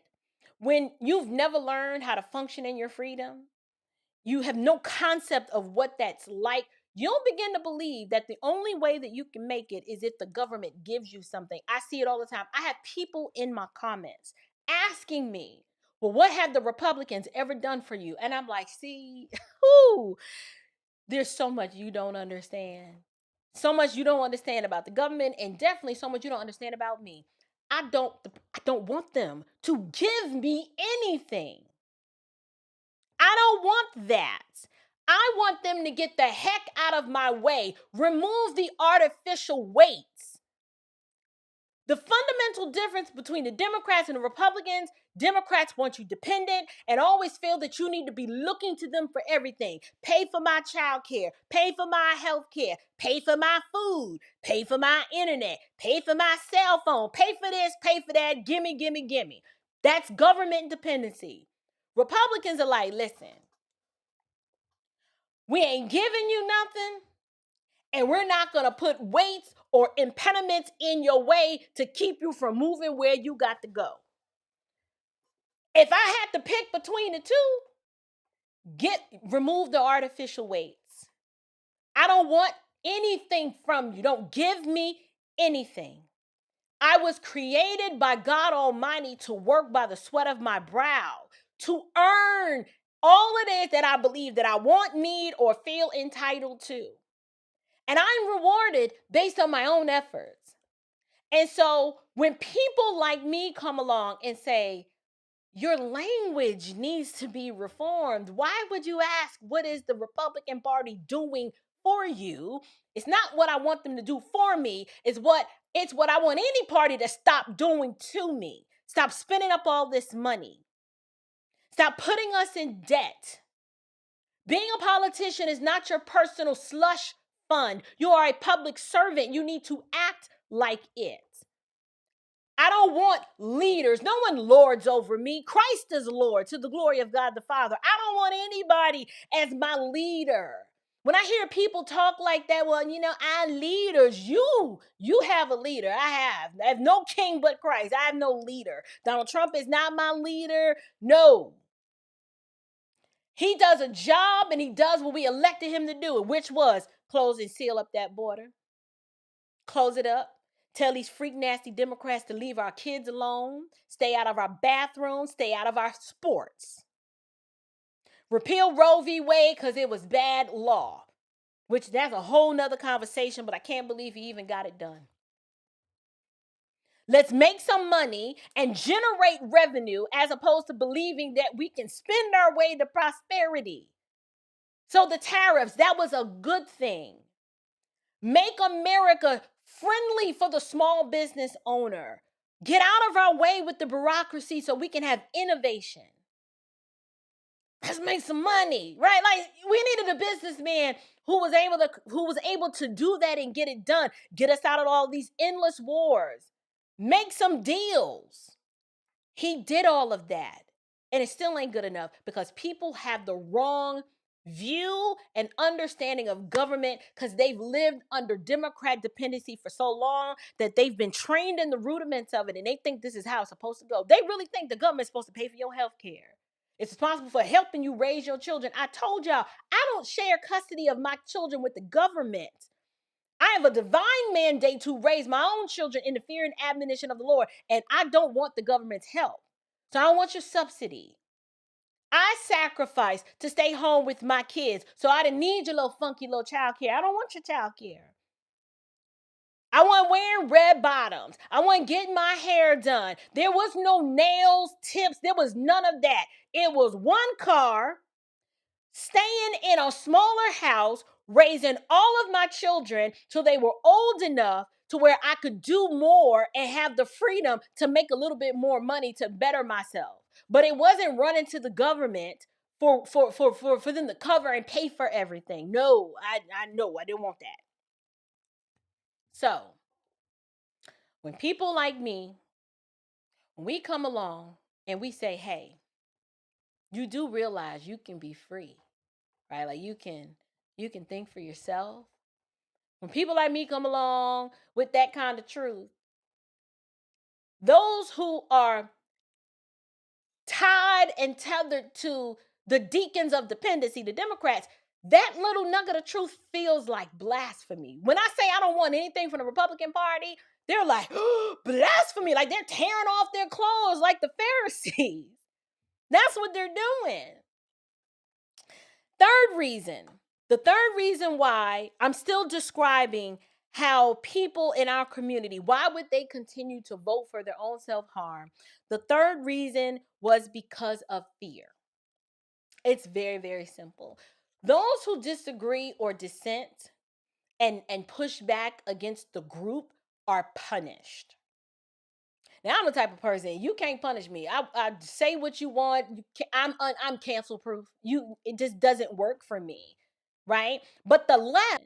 When you've never learned how to function in your freedom, you have no concept of what that's like, you'll begin to believe that the only way that you can make it is if the government gives you something. I see it all the time. I have people in my comments asking me, well, what have the Republicans ever done for you? And I'm like, see, there's so much you don't understand. So much you don't understand about the government, and definitely so much you don't understand about me. I don't want them to give me anything. I don't want that. I want them to get the heck out of my way. Remove the artificial weights. The fundamental difference between the Democrats and the Republicans, Democrats want you dependent and always feel that you need to be looking to them for everything. Pay for my child care, pay for my health care, pay for my food, pay for my internet, pay for my cell phone, pay for this, pay for that, gimme, gimme, gimme. That's government dependency. Republicans are like, listen, we ain't giving you nothing, and we're not going to put weights or impediments in your way to keep you from moving where you got to go. If I had to pick between the two, remove the artificial weights. I don't want anything from you. Don't give me anything. I was created by God Almighty to work by the sweat of my brow, to earn all it is that I believe that I want, need, or feel entitled to. And I'm rewarded based on my own efforts. And so when people like me come along and say, your language needs to be reformed, why would you ask, what is the Republican Party doing for you? It's not what I want them to do for me. It's what I want any party to stop doing to me. Stop spending up all this money. Stop putting us in debt. Being a politician is not your personal slush fund. You are a public servant. You need to act like it. I don't want leaders. No one lords over me. Christ is Lord, to the glory of God the Father. I don't want anybody as my leader. When I hear people talk like that, well, our leaders, you have a leader. I have no king but Christ. I have no leader. Donald Trump is not my leader. No. He does a job and he does what we elected him to do, which was close and seal up that border. Close it up. Tell these freak nasty Democrats to leave our kids alone. Stay out of our bathrooms. Stay out of our sports. Repeal Roe v. Wade because it was bad law, which that's a whole nother conversation, but I can't believe he even got it done. Let's make some money and generate revenue as opposed to believing that we can spend our way to prosperity. So the tariffs, that was a good thing. Make America friendly for the small business owner. Get out of our way with the bureaucracy so we can have innovation. Let's make some money, right? Like, we needed a businessman who was able to do that and get it done. Get us out of all these endless wars. Make some deals. He did all of that. And it still ain't good enough because people have the wrong view and understanding of government because they've lived under Democrat dependency for so long that they've been trained in the rudiments of it, and they think this is how it's supposed to go. They really think the government's supposed to pay for your health care. It's responsible for helping you raise your children. I told y'all, I don't share custody of my children with the government. I have a divine mandate to raise my own children in the fear and admonition of the Lord, and I don't want the government's help. So I don't want your subsidy. I sacrifice to stay home with my kids, so I didn't need your little funky little child care. I don't want your child care. I wasn't wearing red bottoms. I wasn't getting my hair done. There was no nails, tips. There was none of that. It was one car, staying in a smaller house, raising all of my children till they were old enough to where I could do more and have the freedom to make a little bit more money to better myself. But it wasn't running to the government for them to cover and pay for everything. No, I know I didn't want that. So when people like me, when we come along and we say, hey, you do realize you can be free, right? Like you can think for yourself. When people like me come along with that kind of truth, those who are tied and tethered to the deacons of dependency, the Democrats, that little nugget of truth feels like blasphemy. When I say I don't want anything from the Republican Party, they're like, oh, blasphemy. Like they're tearing off their clothes like the Pharisees. That's what they're doing. The third reason why I'm still describing how people in our community, why would they continue to vote for their own self-harm? The third reason was because of fear. It's very, very simple. Those who disagree or dissent and push back against the group are punished. Now, I'm the type of person, you can't punish me. I say what you want. I'm cancel proof. It just doesn't work for me, right? But the left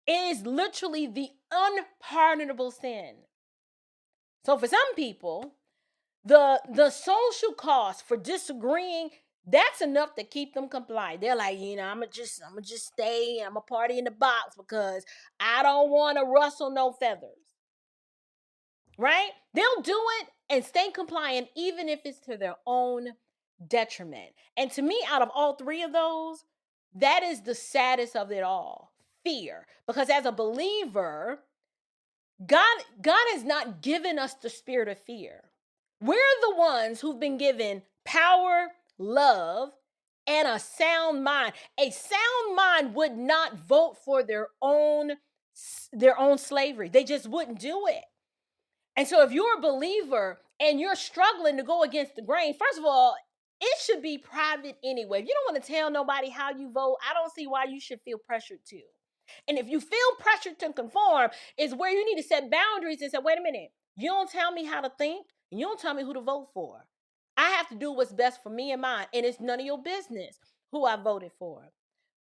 is literally the unpardonable sin. So for some people, the social cost for disagreeing, that's enough to keep them compliant. They're like, I'm gonna just stay. I'm a party in the box because I don't want to rustle no feathers. Right? They'll do it and stay compliant even if it's to their own detriment. And to me, out of all three of those, that is the saddest of it all. Fear. Because as a believer, God has not given us the spirit of fear. We're the ones who've been given power, love, and a sound mind. A sound mind would not vote for their own slavery. They just wouldn't do it. And so if you're a believer and you're struggling to go against the grain, first of all, it should be private anyway. If you don't want to tell nobody how you vote, I don't see why you should feel pressured to. And if you feel pressured to conform, is where you need to set boundaries and say, wait a minute, you don't tell me how to think, and you don't tell me who to vote for. I have to do what's best for me and mine, and it's none of your business who I voted for.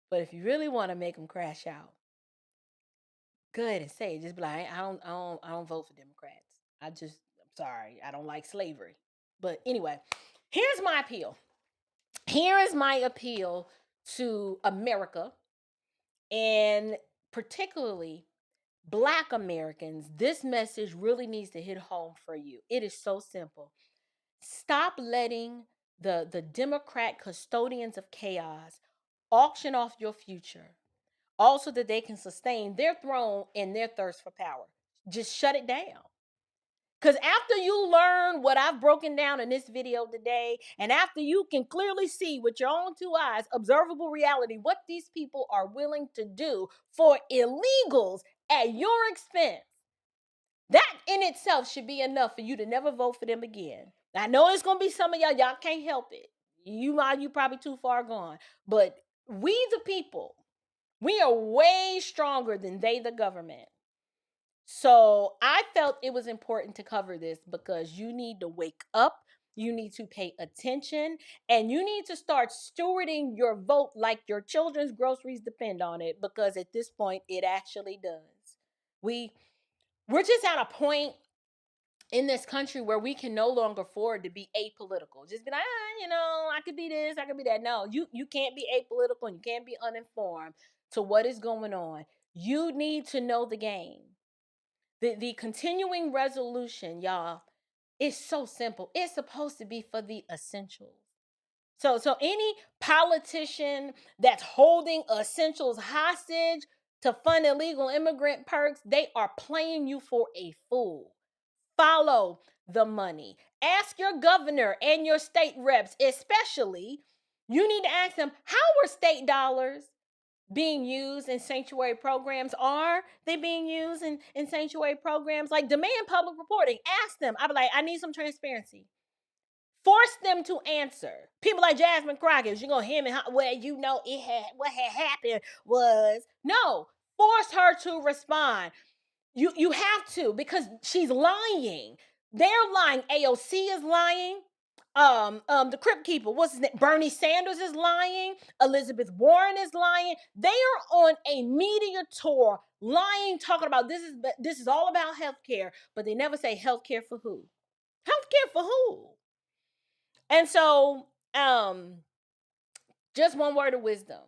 But if you really want to make them crash out, go ahead and say it. Just be like, I don't vote for Democrats. I'm sorry, I don't like slavery. But anyway, here's my appeal. Here is my appeal to America, and particularly Black Americans. This message really needs to hit home for you. It is so simple. Stop letting the Democrat custodians of chaos auction off your future, also that they can sustain their throne and their thirst for power. Just shut it down. Because after you learn what I've broken down in this video today, and after you can clearly see with your own two eyes, observable reality, what these people are willing to do for illegals at your expense, that in itself should be enough for you to never vote for them again. I know it's going to be some of y'all can't help it. You probably too far gone. But we the people, we are way stronger than they the government. So I felt it was important to cover this because you need to wake up, you need to pay attention, and you need to start stewarding your vote like your children's groceries depend on it, because at this point it actually does. We're just at a point in this country where we can no longer afford to be apolitical. Just be like, I could be this, I could be that. No, you can't be apolitical and you can't be uninformed to what is going on. You need to know the game. The continuing resolution, y'all, is so simple. It's supposed to be for the essentials. So any politician that's holding essentials hostage to fund illegal immigrant perks, they are playing you for a fool. Follow the money. Ask your governor and your state reps, especially, you need to ask them, how are state dollars being used in sanctuary programs? Are they being used in sanctuary programs? Like, demand public reporting. Ask them. I'll be like, I need some transparency. Force them to answer. People like Jasmine Crockett, you're going to him and what had happened was, no, force her to respond. You have to, because she's lying. They're lying. AOC is lying. The Crypt Keeper, what's his name? Bernie Sanders is lying. Elizabeth Warren is lying. They are on a media tour lying, talking about this is all about healthcare, but they never say healthcare for who? Healthcare for who? And so, just one word of wisdom.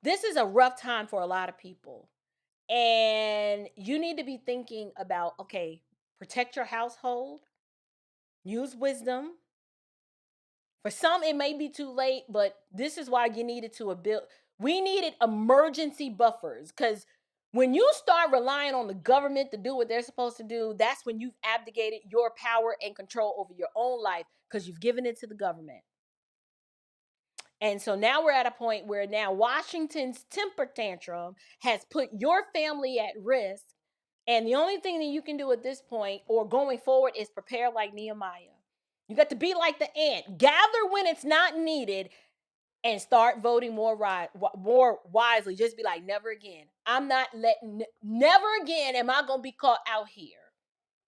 This is a rough time for a lot of people. And you need to be thinking about, okay, protect your household, use wisdom. For some, it may be too late, but this is why you needed to build. We needed emergency buffers, because when you start relying on the government to do what they're supposed to do, that's when you've abdicated your power and control over your own life, because you've given it to the government. And so now we're at a point where now Washington's temper tantrum has put your family at risk. And the only thing that you can do at this point or going forward is prepare like Nehemiah. You got to be like the ant. Gather when it's not needed and start voting more wisely. Just be like, never again. I'm not letting, never again am I going to be caught out here.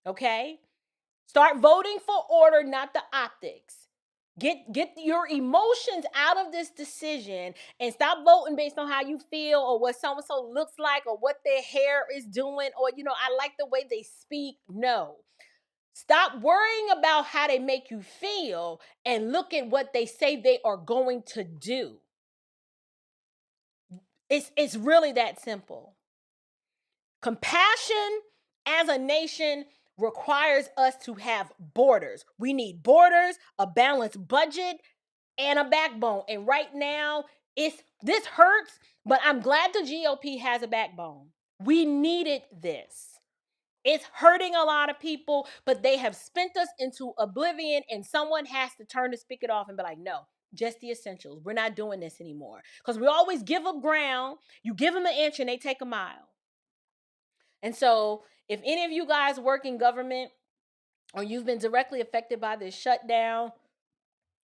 Okay? Start voting for order, not the optics. Get your emotions out of this decision and stop voting based on how you feel or what so-and-so looks like or what their hair is doing or, I like the way they speak. No. Stop worrying about how they make you feel and look at what they say they are going to do. It's really that simple. Compassion as a nation requires us to have borders. We need borders, a balanced budget, and a backbone. And right now, this hurts, but I'm glad the GOP has a backbone. We needed this. It's hurting a lot of people, but they have spent us into oblivion, and someone has to turn the spigot off and be like, no, just the essentials. We're not doing this anymore. Because we always give up ground. You give them an inch and they take a mile. And so if any of you guys work in government or you've been directly affected by this shutdown,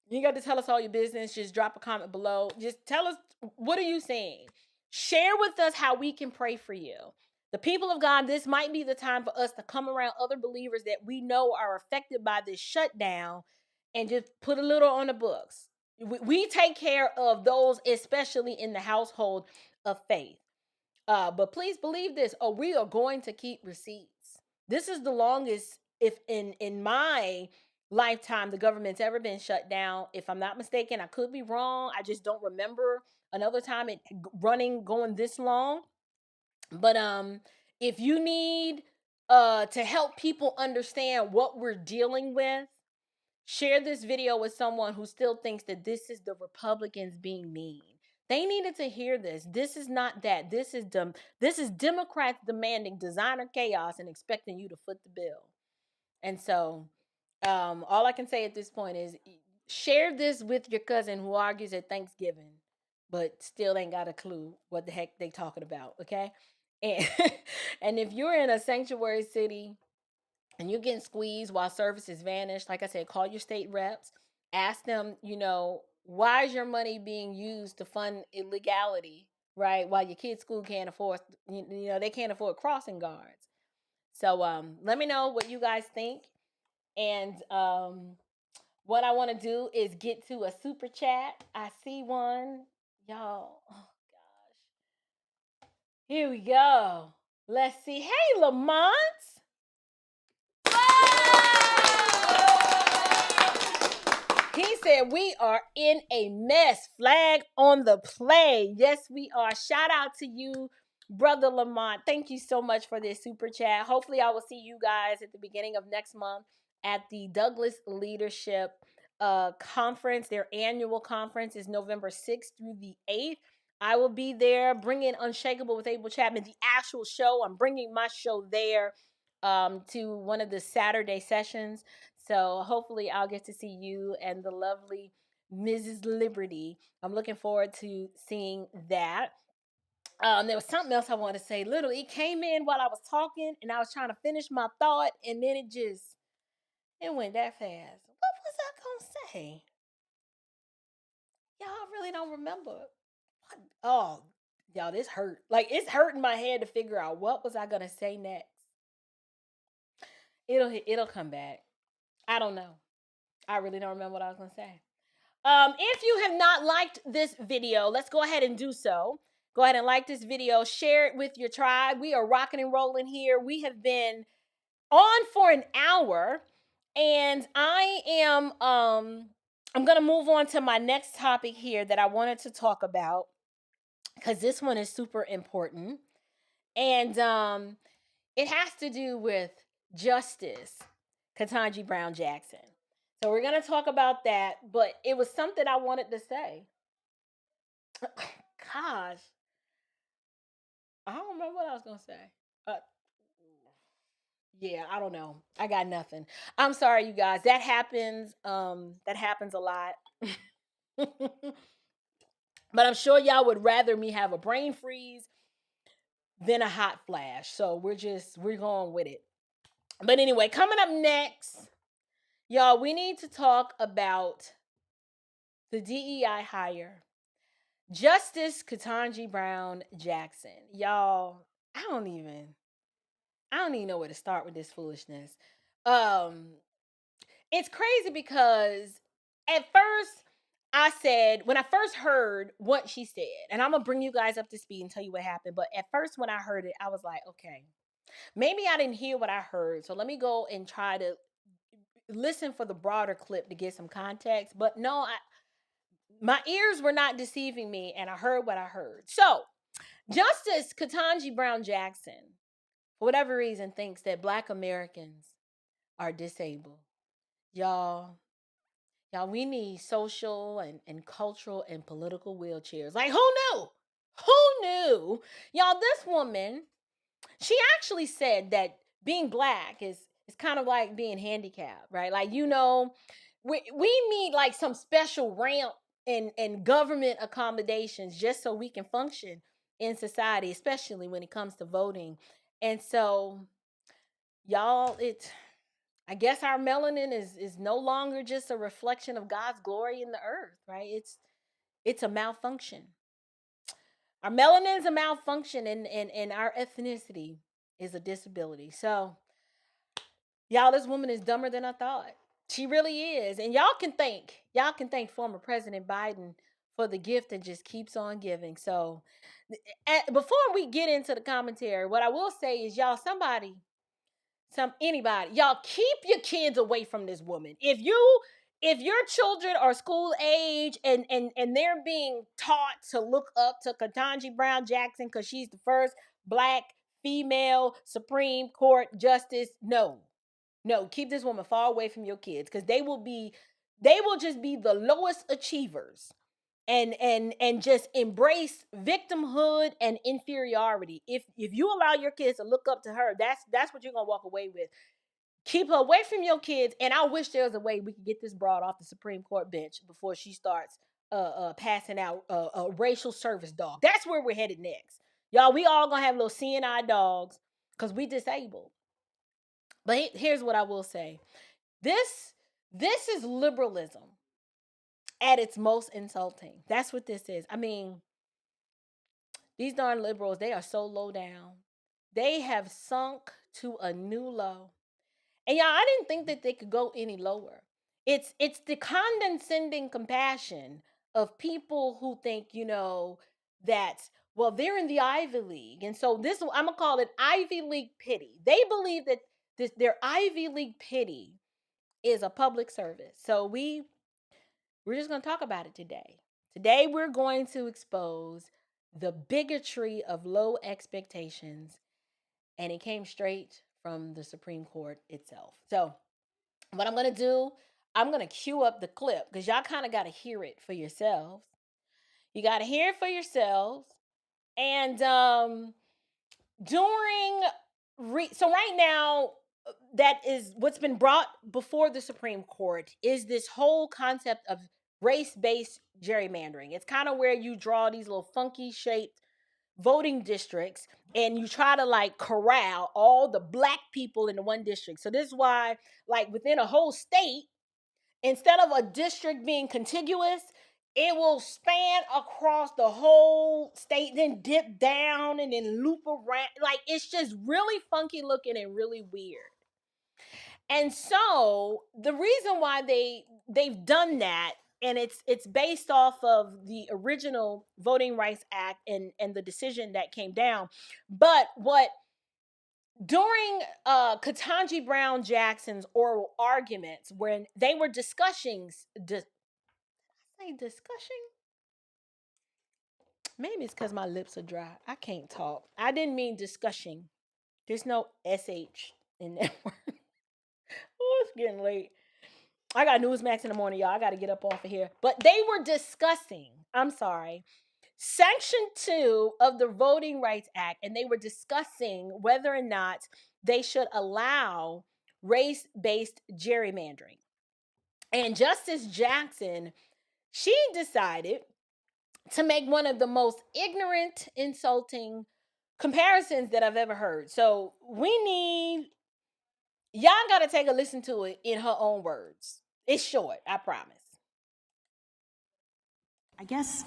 you got to tell us all your business. Just drop a comment below. Just tell us, what are you seeing? Share with us how we can pray for you. The people of God, this might be the time for us to come around other believers that we know are affected by this shutdown and just put a little on the books. We take care of those, especially in the household of faith. But please believe this. We are going to keep receipts. This is the longest, if in my lifetime, the government's ever been shut down. If I'm not mistaken, I could be wrong. I just don't remember another time it going this long. But if you need to help people understand what we're dealing with, share this video with someone who still thinks that this is the Republicans being mean. They needed to hear this. This is not that. This is Democrats demanding designer chaos and expecting you to foot the bill. And so all I can say at this point is share this with your cousin who argues at Thanksgiving, but still ain't got a clue what the heck they talking about, okay? And, and if you're in a sanctuary city and you're getting squeezed while services vanish, like I said, call your state reps. Ask them, why is your money being used to fund illegality, right? While your kids' school can't afford, they can't afford crossing guards. So let me know what you guys think. And what I want to do is get to a super chat. I see one. Y'all, oh gosh. Here we go. Let's see. Hey, Lamont. He said, we are in a mess. Flag on the play. Yes, we are. Shout out to you, Brother Lamont. Thank you so much for this super chat. Hopefully, I will see you guys at the beginning of next month at the Douglas Leadership Conference. Their annual conference is November 6th through the 8th. I will be there bringing Unshakable with Abel Chapman, the actual show. I'm bringing my show there to one of the Saturday sessions. So hopefully I'll get to see you and the lovely Mrs. Liberty. I'm looking forward to seeing that. There was something else I wanted to say. Literally, it came in while I was talking and I was trying to finish my thought and then it went that fast. What was I going to say? Y'all really don't remember. Oh, y'all, this hurt. Like, it's hurting my head to figure out what was I going to say next. It'll come back. I don't know. I really don't remember what I was going to say. If you have not liked this video, let's go ahead and do so. Go ahead and like this video. Share it with your tribe. We are rocking and rolling here. We have been on for an hour, and I'm going to move on to my next topic here that I wanted to talk about, because this one is super important. And it has to do with Justice Ketanji Brown Jackson. So we're going to talk about that, but it was something I wanted to say. Gosh. I don't remember what I was going to say. Yeah, I don't know. I got nothing. I'm sorry, you guys. That happens. That happens a lot. But I'm sure y'all would rather me have a brain freeze than a hot flash. So we're going with it. But anyway, coming up next, y'all, we need to talk about the DEI hire, Justice Ketanji Brown Jackson. Y'all, I don't even know where to start with this foolishness. It's crazy because at first I said, when I first heard what she said, and I'm gonna bring you guys up to speed and tell you what happened, but at first when I heard it, I was like, okay, maybe I didn't hear what I heard, so let me go and try to listen for the broader clip to get some context. But no, my ears were not deceiving me, and I heard what I heard. So, Justice Ketanji Brown Jackson, for whatever reason, thinks that Black Americans are disabled. Y'all, we need social and cultural and political wheelchairs. Like, who knew? Who knew? Y'all, this woman, she actually said that being Black is kind of like being handicapped, right? Like, we need like some special ramp and government accommodations just so we can function in society, especially when it comes to voting. And so, y'all, I guess our melanin is no longer just a reflection of God's glory in the earth, right? It's a malfunction. Our melanin is a malfunction, and our ethnicity is a disability. So, y'all, this woman is dumber than I thought. She really is. And y'all can thank former President Biden for the gift that just keeps on giving. So, before we get into the commentary, what I will say is, y'all, anybody, y'all, keep your kids away from this woman. If your children are school age and they're being taught to look up to Ketanji Brown Jackson because she's the first Black female Supreme Court justice, no, keep this woman far away from your kids, because they will just be the lowest achievers and just embrace victimhood and inferiority. If you allow your kids to look up to her, that's what you're gonna walk away with. Keep her away from your kids. And I wish there was a way we could get this broad off the Supreme Court bench before she starts passing out a racial service dog. That's where we're headed next, y'all. We all gonna have little CNI dogs because we disabled. But here's what I will say: this is liberalism at its most insulting. That's what this is. I mean, these darn liberals, they are so low down. They have sunk to a new low. And y'all, I didn't think that they could go any lower. It's the condescending compassion of people who think, that, well, they're in the Ivy League. And so I'm going to call it Ivy League pity. They believe that their Ivy League pity is a public service. So we're just going to talk about it today. Today, we're going to expose the bigotry of low expectations, and it came straight from the Supreme Court itself. So what I'm going to do, I'm going to cue up the clip because y'all kind of got to hear it for yourselves. You got to hear it for yourselves. And so right now, that is what's been brought before the Supreme Court is this whole concept of race-based gerrymandering. It's kind of where you draw these little funky shaped voting districts and you try to like corral all the Black people into one district. So this is why, like, within a whole state, instead of a district being contiguous, it will span across the whole state, then dip down and then loop around. Like, it's just really funky looking and really weird. And so the reason why they've done that, and it's based off of the original Voting Rights Act and the decision that came down. But what during Ketanji Brown Jackson's oral arguments, when they were discussing discussing, maybe it's because my lips are dry. I can't talk. I didn't mean discussing. There's no SH in that word. Oh, it's getting late. I got Newsmax in the morning, y'all. I got to get up off of here. But they were discussing, I'm sorry, Section 2 of the Voting Rights Act, and they were discussing whether or not they should allow race-based gerrymandering. And Justice Jackson, she decided to make one of the most ignorant, insulting comparisons that I've ever heard. So y'all got to take a listen to it in her own words. It's short, I promise. I guess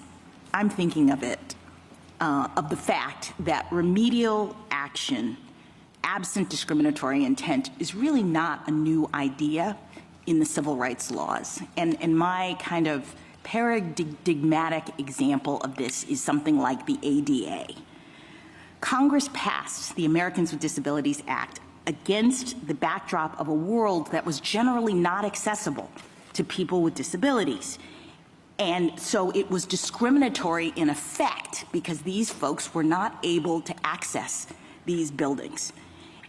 I'm thinking of the fact that remedial action, absent discriminatory intent, is really not a new idea in the civil rights laws. And my kind of paradigmatic example of this is something like the ADA. Congress passed the Americans with Disabilities Act against the backdrop of a world that was generally not accessible to people with disabilities. And so it was discriminatory in effect because these folks were not able to access these buildings.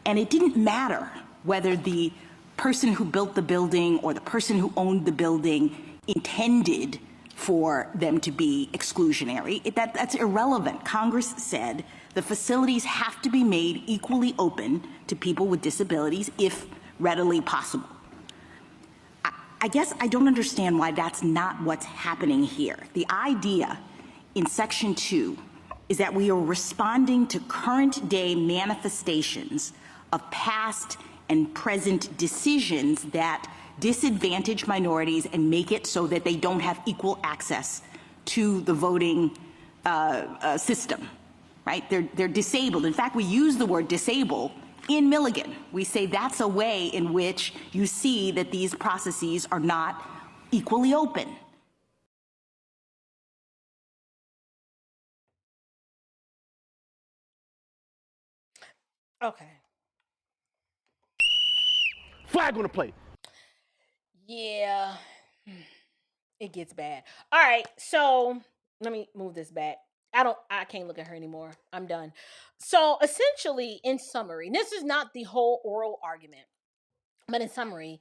And it didn't matter whether the person who built the building or the person who owned the building intended for them to be exclusionary. That's irrelevant. Congress said the facilities have to be made equally open to people with disabilities if readily possible. I guess I don't understand why that's not what's happening here. The idea in Section 2 is that we are responding to current day manifestations of past and present decisions that disadvantage minorities and make it so that they don't have equal access to the voting system, right? They're disabled. In fact, we use the word disable in Milligan. We say that's a way in which you see that these processes are not equally open. Okay. Flag on the play. Yeah. It gets bad. All right. So let me move this back. I can't look at her anymore. I'm done. So essentially, in summary, this is not the whole oral argument, but in summary,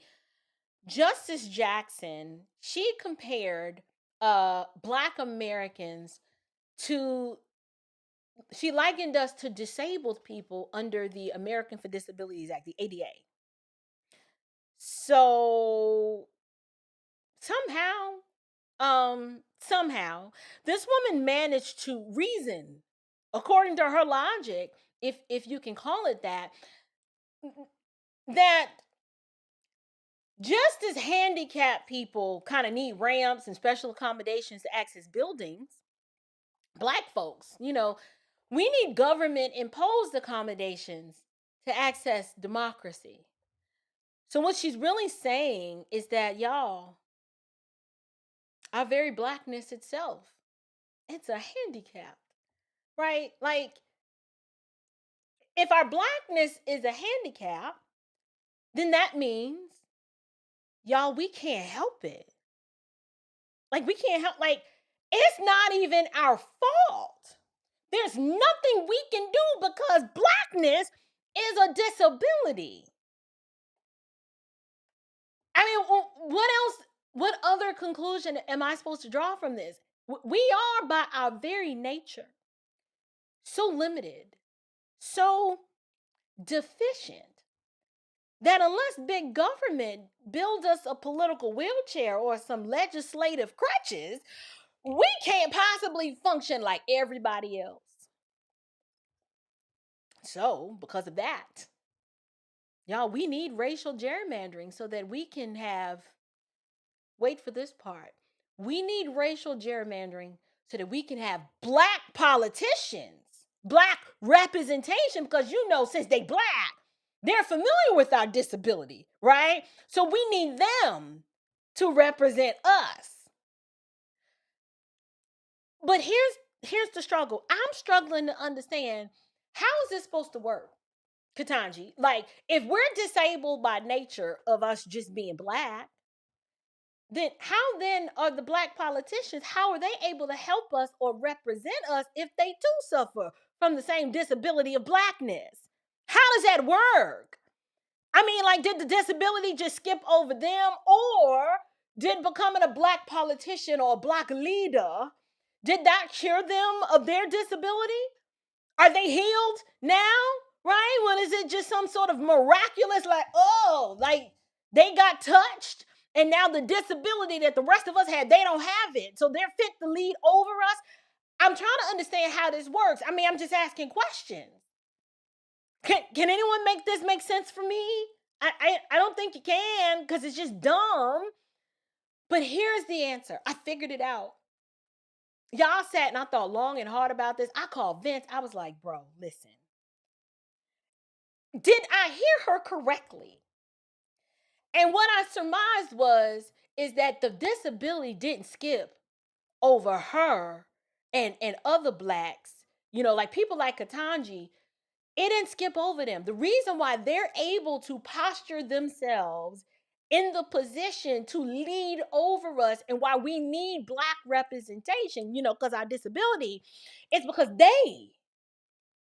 Justice Jackson, she compared Black Americans she likened us to disabled people under the American for Disabilities Act, the ADA. So somehow this woman managed to reason, according to her logic, if you can call it that just as handicapped people kind of need ramps and special accommodations to access buildings, Black folks, we need government imposed accommodations to access democracy. So what she's really saying is that, y'all, our very Blackness itself, it's a handicap, right? Like, if our Blackness is a handicap, then that means, y'all, we can't help it. Like, we can't help, like, it's not even our fault. There's nothing we can do because Blackness is a disability. I mean, what other conclusion am I supposed to draw from this? We are, by our very nature, so limited, so deficient, that unless big government builds us a political wheelchair or some legislative crutches, we can't possibly function like everybody else. So, because of that, y'all, we need racial gerrymandering so that we can have, wait for this part, we need racial gerrymandering so that we can have Black politicians, Black representation, because since they Black, They're familiar with our disability, right? So we need them to represent us. But here's the struggle. I'm struggling to understand, how is this supposed to work, Ketanji? Like, if we're disabled by nature of us just being Black, then how then are the Black politicians, how are they able to help us or represent us if they do suffer from the same disability of Blackness? How does that work? I mean, like, did the disability just skip over them, or did becoming a Black politician or a Black leader, did that cure them of their disability? Are they healed now? Right? Well, is it just some sort of miraculous, like, oh, like they got touched and now the disability that the rest of us had, they don't have it. So they're fit to lead over us. I'm trying to understand how this works. I mean, I'm just asking questions. Can anyone make this make sense for me? I don't think you can, because it's just dumb. But here's the answer. I figured it out. Y'all sat and I thought long and hard about this. I called Vince. I was like, bro, listen. Did I hear her correctly? And what I surmised is that the disability didn't skip over her and other Blacks, like people like Ketanji. It didn't skip over them. The reason why they're able to posture themselves in the position to lead over us and why we need Black representation, because our disability, is because they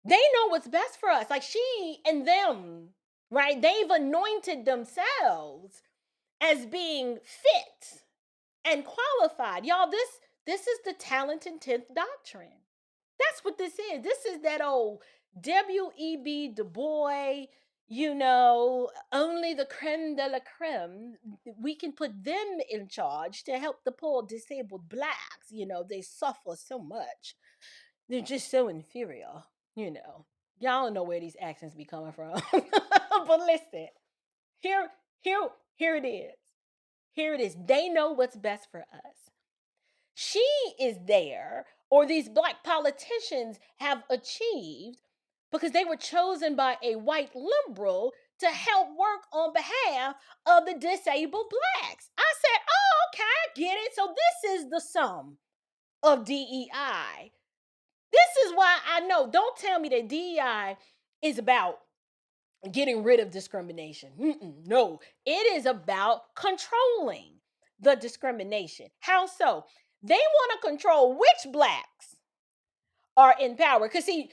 know what's best for us. Like, she and them, right? They've anointed themselves as being fit and qualified. Y'all, this is the talent and 10th doctrine. That's what this is. This is that old W.E.B. Du Bois, only the creme de la creme. We can put them in charge to help the poor disabled Blacks. They suffer so much. They're just so inferior, Y'all don't know where these accents be coming from. But listen, here it is. Here it is. They know what's best for us. She is there, or these Black politicians have achieved, because they were chosen by a white liberal to help work on behalf of the disabled Blacks. I said, oh, okay, I get it. So this is the sum of DEI. This is why I know. Don't tell me that DEI is about getting rid of discrimination. No, it is about controlling the discrimination. How so? They want to control which Blacks are in power. Because, see,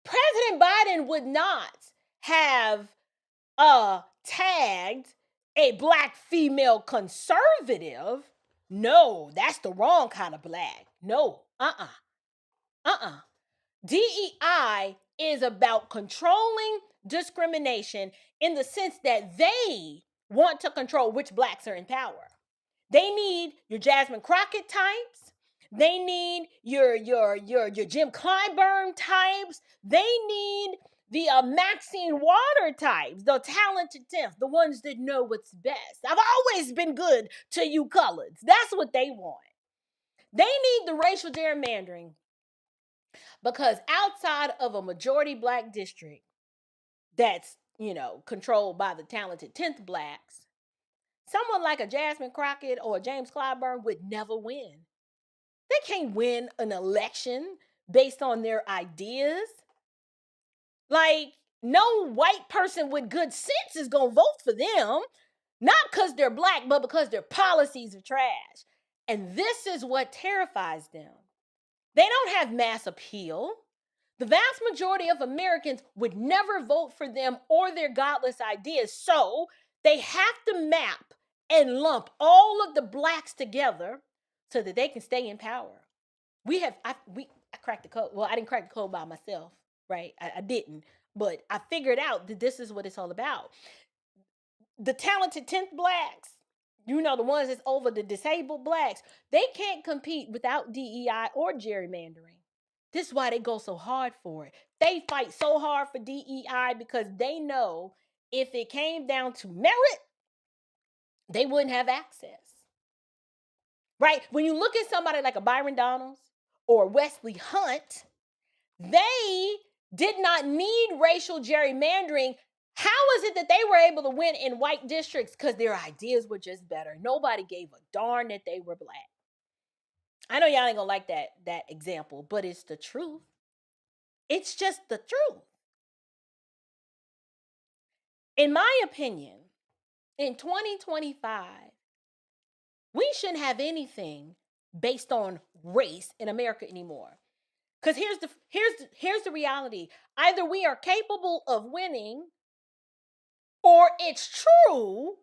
President Biden would not have tagged a Black female conservative. No, that's the wrong kind of Black. No, DEI is about controlling discrimination in the sense that they want to control which Blacks are in power. They need your Jasmine Crockett types. They need your Jim Clyburn types. They need the Maxine Water types, the talented 10th, the ones that know what's best. I've always been good to you coloreds. That's what they want. They need the racial gerrymandering, because outside of a majority Black district that's, controlled by the talented 10th Blacks, someone like a Jasmine Crockett or a James Clyburn would never win. They can't win an election based on their ideas. Like, no white person with good sense is going to vote for them, not because they're Black, but because their policies are trash. And this is what terrifies them. They don't have mass appeal. The vast majority of Americans would never vote for them or their godless ideas. So they have to map and lump all of the Blacks together so that they can stay in power. I cracked the code. Well, I didn't crack the code by myself, right? I didn't. But I figured out that this is what it's all about. The talented 10th Blacks, the ones that's over the disabled Blacks, they can't compete without DEI or gerrymandering. This is why they go so hard for it. They fight so hard for DEI because they know if it came down to merit, they wouldn't have access. Right? When you look at somebody like a Byron Donalds or Wesley Hunt, they did not need racial gerrymandering. How is it that they were able to win in white districts? Because their ideas were just better. Nobody gave a darn that they were black. I know y'all ain't gonna like that example, but it's the truth. It's just the truth. In my opinion, in 2025, we shouldn't have anything based on race in America anymore. Because here's the reality. Either we are capable of winning, or it's true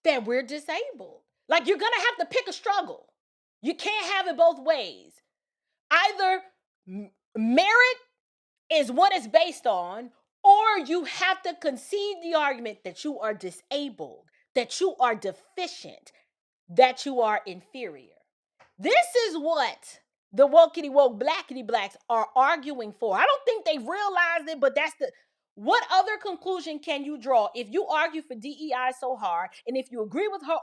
that we're disabled. Like, you're gonna have to pick a struggle. You can't have it both ways. Either merit is what it's based on, or you have to concede the argument that you are disabled, that you are deficient, that you are inferior. This is what the wokety woke blackety blacks are arguing for. I don't think they realized it, but what other conclusion can you draw if you argue for DEI so hard, and if you agree with her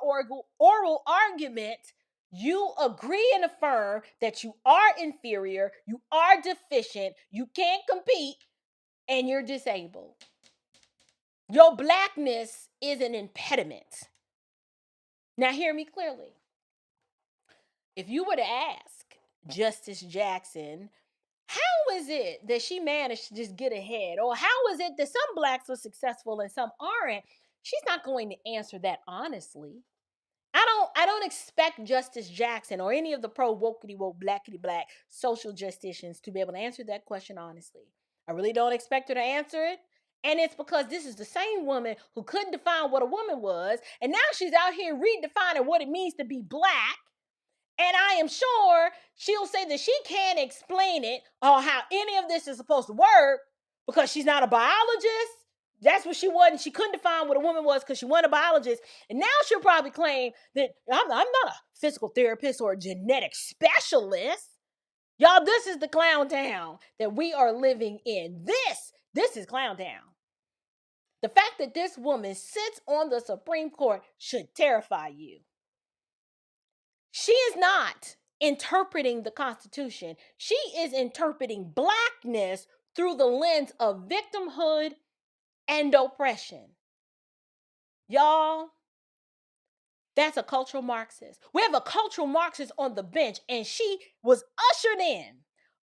oral argument, you agree and affirm that you are inferior, you are deficient, you can't compete, and you're disabled. Your blackness is an impediment. Now, hear me clearly. If you were to ask Justice Jackson, how is it that she managed to just get ahead? Or how is it that some blacks are successful and some aren't? She's not going to answer that honestly. I don't expect Justice Jackson or any of the pro wokety woke blackety black social justicians to be able to answer that question honestly. I really don't expect her to answer it. And it's because this is the same woman who couldn't define what a woman was, and now she's out here redefining what it means to be black. And I am sure she'll say that she can't explain it or how any of this is supposed to work because she's not a biologist. That's what she wasn't. She couldn't define what a woman was because she wasn't a biologist. And now she'll probably claim that I'm not a physical therapist or a genetic specialist. Y'all, this is the clown town that we are living in. This is clown town. The fact that this woman sits on the Supreme Court should terrify you. She is not interpreting the Constitution. She is interpreting blackness through the lens of victimhood and oppression. Y'all, that's a cultural Marxist. We have a cultural Marxist on the bench, and she was ushered in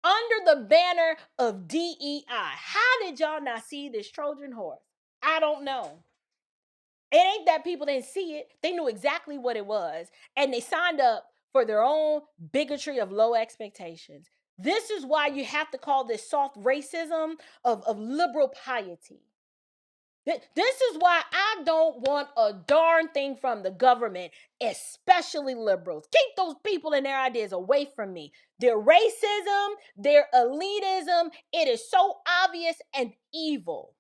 under the banner of DEI. How did y'all not see this Trojan horse? I don't know. It ain't that people didn't see it. They knew exactly what it was, and they signed up for their own bigotry of low expectations. This is why you have to call this soft racism of liberal piety. This is why I don't want a darn thing from the government, especially liberals. Keep those people and their ideas away from me. Their racism, their elitism, it is so obvious and evil.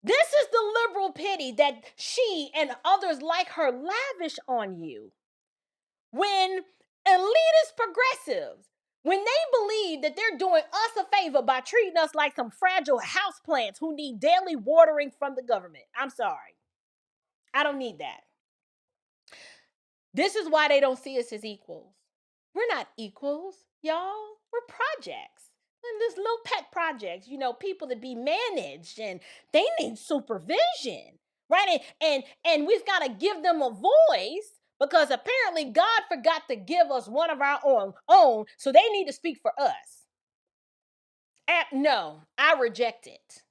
This is the liberal pity that she and others like her lavish on you. When elitist progressives, when they believe that they're doing us a favor by treating us like some fragile houseplants who need daily watering from the government. I'm sorry. I don't need that. This is why they don't see us as equals. We're not equals, y'all. We're projects. And this little pet projects, people to be managed, and they need supervision, right? And we've got to give them a voice because apparently God forgot to give us one of our own, so they need to speak for us. No, I reject it.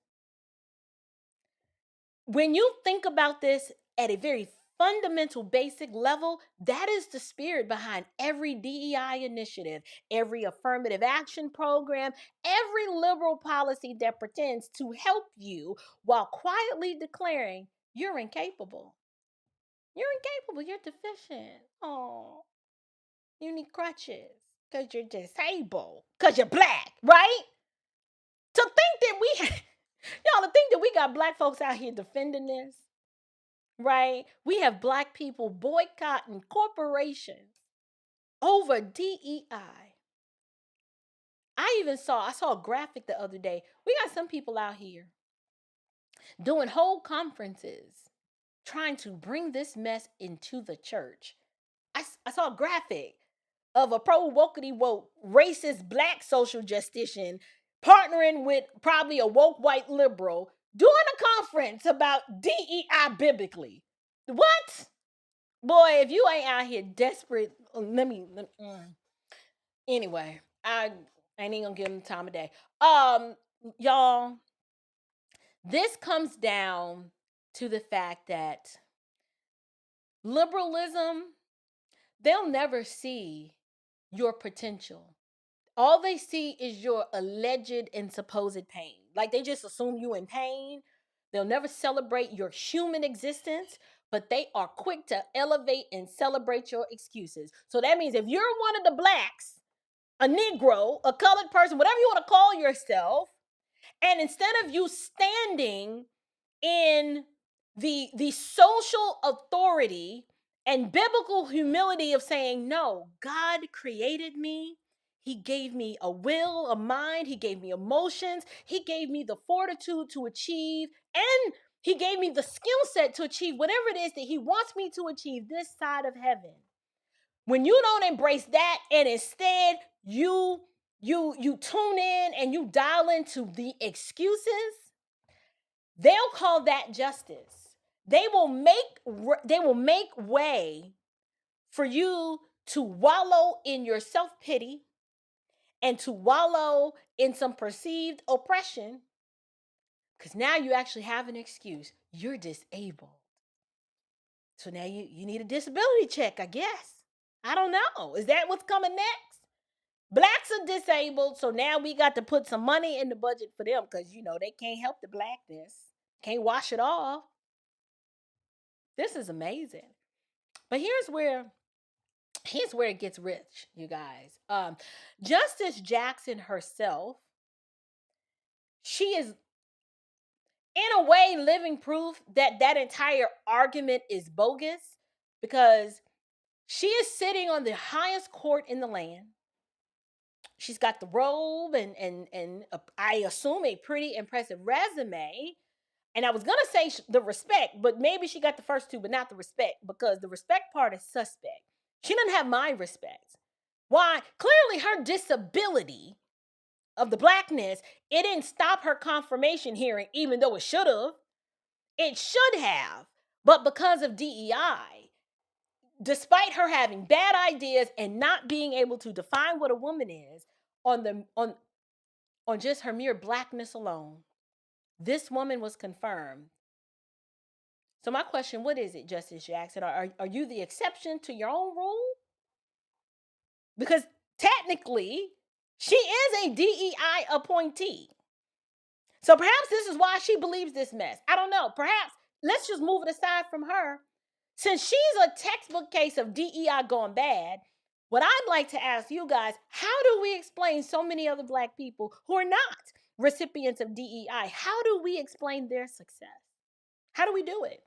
When you think about this at a very fundamental, basic level, that is the spirit behind every DEI initiative, every affirmative action program, every liberal policy that pretends to help you while quietly declaring you're incapable. You're incapable. You're deficient. Oh, you need crutches because you're disabled, because you're black, right? To think that we got black folks out here defending this, right? We have black people boycotting corporations over DEI. I saw a graphic the other day. We got some people out here doing whole conferences trying to bring this mess into the church. I saw a graphic of a pro-wokety woke racist black social justician partnering with probably a woke white liberal doing a conference about DEI biblically. What? Boy, if you ain't out here desperate, anyway, I ain't even gonna give them the time of day. Y'all, this comes down to the fact that liberalism, they'll never see your potential. All they see is your alleged and supposed pain. Like they just assume you in pain. They'll never celebrate your human existence, but they are quick to elevate and celebrate your excuses. So that means if you're one of the blacks, a Negro, a colored person, whatever you want to call yourself, and instead of you standing in the social authority and biblical humility of saying, no, God created me. He gave me a will, a mind. He gave me emotions. He gave me the fortitude to achieve. And he gave me the skill set to achieve whatever it is that he wants me to achieve this side of heaven. When you don't embrace that and instead you tune in and you dial into the excuses, they'll call that justice. They will make way for you to wallow in your self-pity and to wallow in some perceived oppression, because now you actually have an excuse. You're disabled. So now you need a disability check, I guess. I don't know. Is that what's coming next? Blacks are disabled, so now we got to put some money in the budget for them because, they can't help the blackness. Can't wash it off. This is amazing. But here's where it gets rich, you guys. Justice Jackson herself, she is in a way living proof that entire argument is bogus, because she is sitting on the highest court in the land. She's got the robe and I assume a pretty impressive resume. And I was going to say the respect, but maybe she got the first two, but not the respect, because the respect part is suspect. She doesn't have my respect. Why? Clearly her disability of the blackness, it didn't stop her confirmation hearing, even though it should have. It should have. But because of DEI, despite her having bad ideas and not being able to define what a woman is on just her mere blackness alone, this woman was confirmed. So my question, what is it, Justice Jackson? Are you the exception to your own rule? Because technically, she is a DEI appointee. So perhaps this is why she believes this mess. I don't know. Perhaps let's just move it aside from her. Since she's a textbook case of DEI gone bad, what I'd like to ask you guys, how do we explain so many other black people who are not recipients of DEI? How do we explain their success? How do we do it?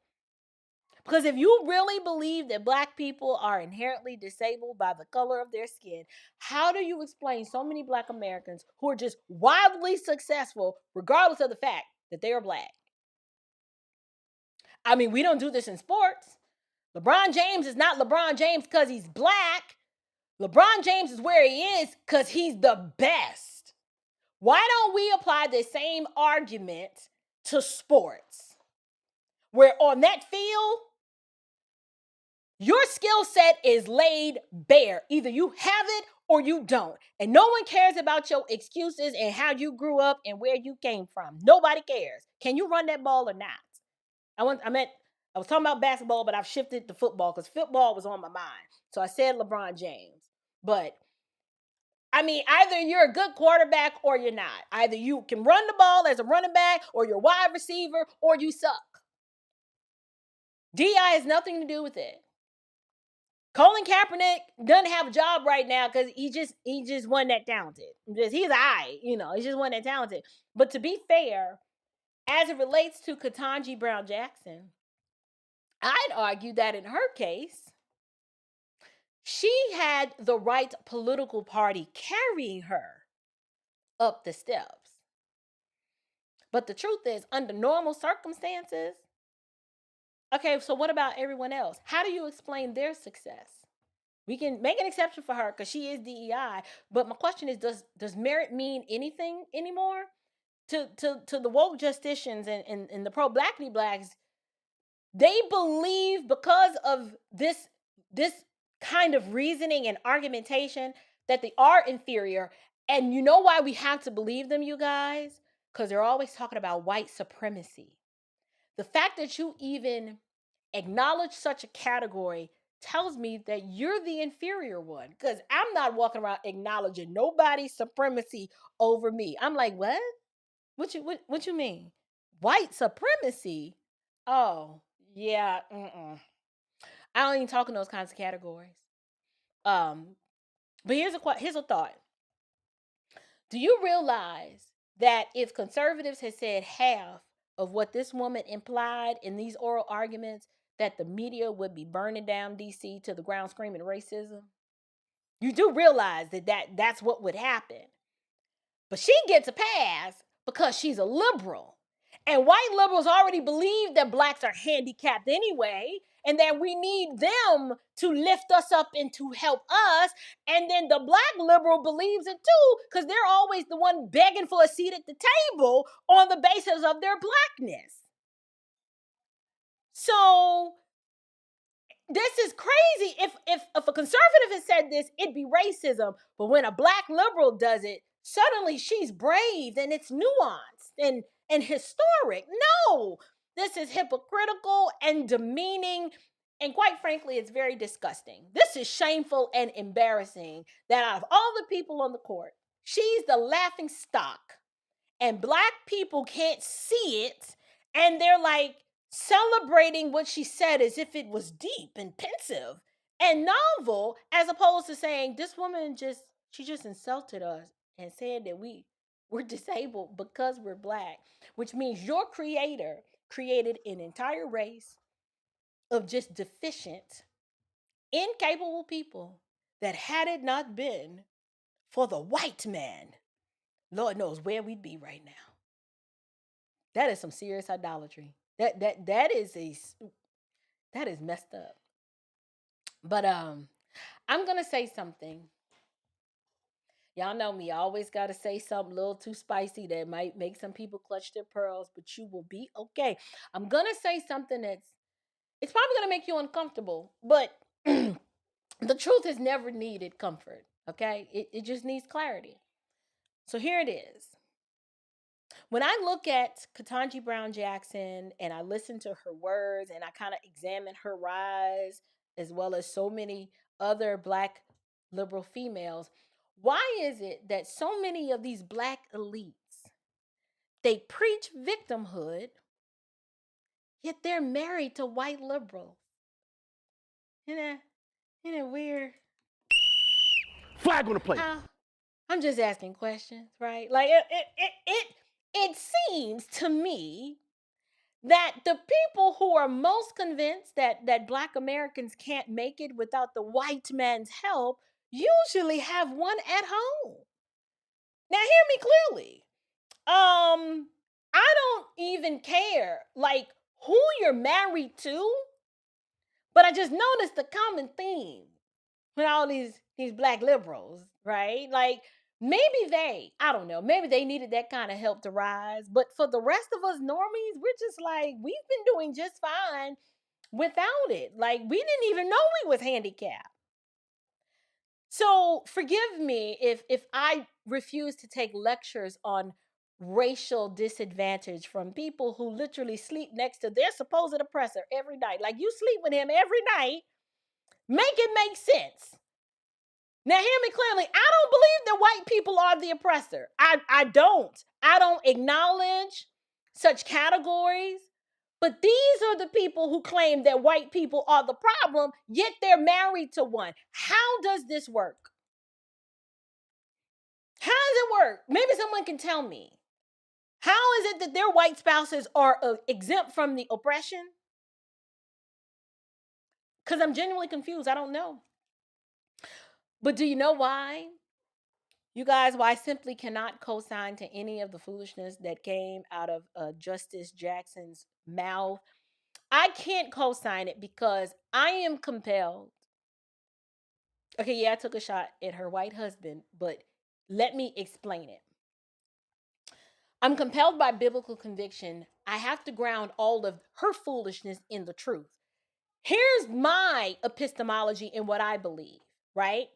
Because if you really believe that black people are inherently disabled by the color of their skin, how do you explain so many black Americans who are just wildly successful, regardless of the fact that they are black? I mean, we don't do this in sports. LeBron James is not LeBron James because he's black. LeBron James is where he is because he's the best. Why don't we apply the same argument to sports? Where on that field, your skill set is laid bare. Either you have it or you don't. And no one cares about your excuses and how you grew up and where you came from. Nobody cares. Can you run that ball or not? I was talking about basketball, but I've shifted to football because football was on my mind. So I said LeBron James. But I mean, either you're a good quarterback or you're not. Either you can run the ball as a running back or you're a wide receiver or you suck. DI has nothing to do with it. Colin Kaepernick doesn't have a job right now because he just wasn't that talented. He's he just wasn't that talented. But to be fair, as it relates to Ketanji Brown Jackson, I'd argue that in her case, she had the right political party carrying her up the steps. But the truth is, under normal circumstances, okay, so what about everyone else? How do you explain their success? We can make an exception for her because she is DEI. But my question is, does merit mean anything anymore? to the woke justicians and the pro-blackity blacks, they believe because of this kind of reasoning and argumentation that they are inferior. And you know why we have to believe them, you guys? Because they're always talking about white supremacy. The fact that you even acknowledge such a category tells me that you're the inferior one, because I'm not walking around acknowledging nobody's supremacy over me. I'm like, what? What you mean? White supremacy? Oh, yeah. I don't even talk in those kinds of categories. But here's a thought. Do you realize that if conservatives had said half of what this woman implied in these oral arguments, that the media would be burning down DC to the ground screaming racism? You do realize that's what would happen. But she gets a pass because she's a liberal. And white liberals already believe that blacks are handicapped anyway, and that we need them to lift us up and to help us. And then the black liberal believes it too, because they're always the one begging for a seat at the table on the basis of their blackness. So this is crazy. If a conservative has said this, it'd be racism. But when a black liberal does it, suddenly she's brave and it's nuanced and historic. No, this is hypocritical and demeaning. And quite frankly, it's very disgusting. This is shameful and embarrassing that out of all the people on the court, she's the laughing stock. And black people can't see it. And they're like celebrating what she said as if it was deep and pensive and novel, as opposed to saying this woman just insulted us and said that we're disabled because we're black, which means your creator created an entire race of just deficient, incapable people that had it not been for the white man, Lord knows where we'd be right now. That is some serious idolatry. That is messed up. But I'm gonna say something. Y'all know me, I always gotta say something a little too spicy that might make some people clutch their pearls, but you will be okay. I'm gonna say something it's probably gonna make you uncomfortable, but the truth has never needed comfort. Okay? It just needs clarity. So here it is. When I look at Ketanji Brown Jackson and I listen to her words and I kind of examine her rise, as well as so many other black liberal females, why is it that so many of these black elites, they preach victimhood, yet they're married to white liberals? Isn't it weird? Flag on the play. I'm just asking questions, right? Like it seems to me that the people who are most convinced that black Americans can't make it without the white man's help usually have one at home. Now hear me clearly. I don't even care like who you're married to, but I just noticed the common theme with all these black liberals, right? Like maybe I don't know, maybe they needed that kind of help to rise. But for the rest of us normies, we're just like, we've been doing just fine without it. Like we didn't even know we was handicapped. So forgive me if I refuse to take lectures on racial disadvantage from people who literally sleep next to their supposed oppressor every night. Like you sleep with him every night. Make it make sense. Now, hear me clearly. I don't believe that white people are the oppressor. I don't. I don't acknowledge such categories. But these are the people who claim that white people are the problem, yet they're married to one. How does this work? How does it work? Maybe someone can tell me. How is it that their white spouses are exempt from the oppression? Because I'm genuinely confused. I don't know. But do you know why? You guys, why I simply cannot co-sign to any of the foolishness that came out of Justice Jackson's mouth. I can't co-sign it because I am compelled. Okay, yeah, I took a shot at her white husband, but let me explain it. I'm compelled by biblical conviction. I have to ground all of her foolishness in the truth. Here's my epistemology in what I believe, right?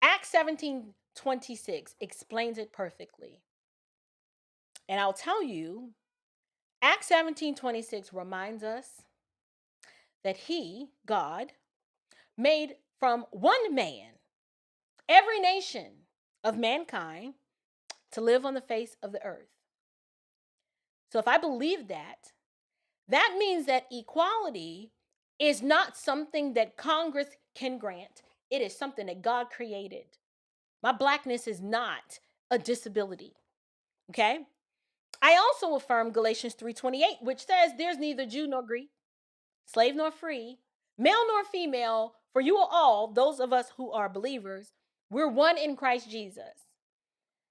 Acts 17:26 explains it perfectly. And I'll tell you, Acts 17:26 reminds us that he, God, made from one man every nation of mankind to live on the face of the earth. So if I believe that, that means that equality is not something that Congress can grant. It is something that God created. My blackness is not a disability. Okay? I also affirm Galatians 3:28, which says there's neither Jew nor Greek, slave nor free, male nor female, for you are all, those of us who are believers, we're one in Christ Jesus.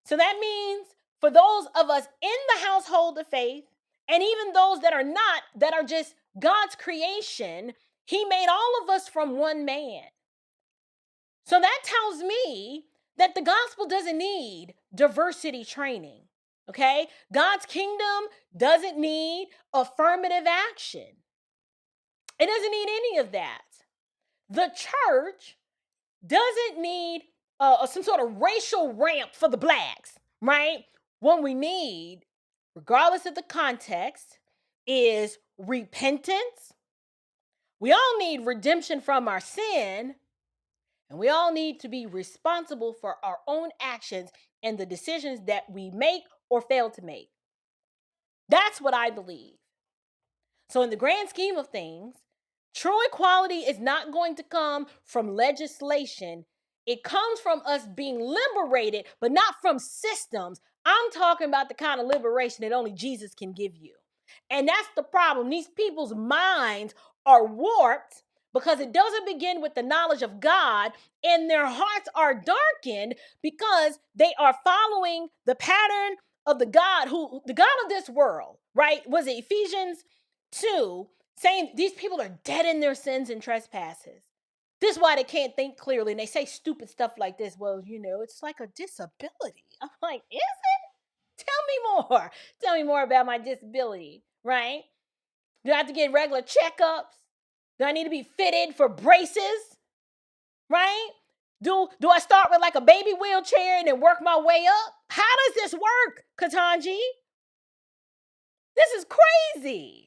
So that means for those of us in the household of faith, and even those that are not, that are just God's creation, he made all of us from one man. So that tells me that the gospel doesn't need diversity training. Okay? God's kingdom doesn't need affirmative action. It doesn't need any of that. The church doesn't need some sort of racial ramp for the blacks, right? What we need, regardless of the context, is repentance. We all need redemption from our sin, and we all need to be responsible for our own actions and the decisions that we make or fail to make. That's what I believe. So in the grand scheme of things, true equality is not going to come from legislation. It comes from us being liberated, but not from systems. I'm talking about the kind of liberation that only Jesus can give you. And that's the problem. These people's minds are warped because it doesn't begin with the knowledge of God, and their hearts are darkened because they are following the pattern of the God of this world, right? Was it Ephesians 2, saying these people are dead in their sins and trespasses. This is why they can't think clearly, and they say stupid stuff like this. Well, it's like a disability. I'm like, is it? Tell me more. Tell me more about my disability, right? Do I have to get regular checkups? Do I need to be fitted for braces, right? Do I start with like a baby wheelchair and then work my way up? How does this work, Katanji? This is crazy.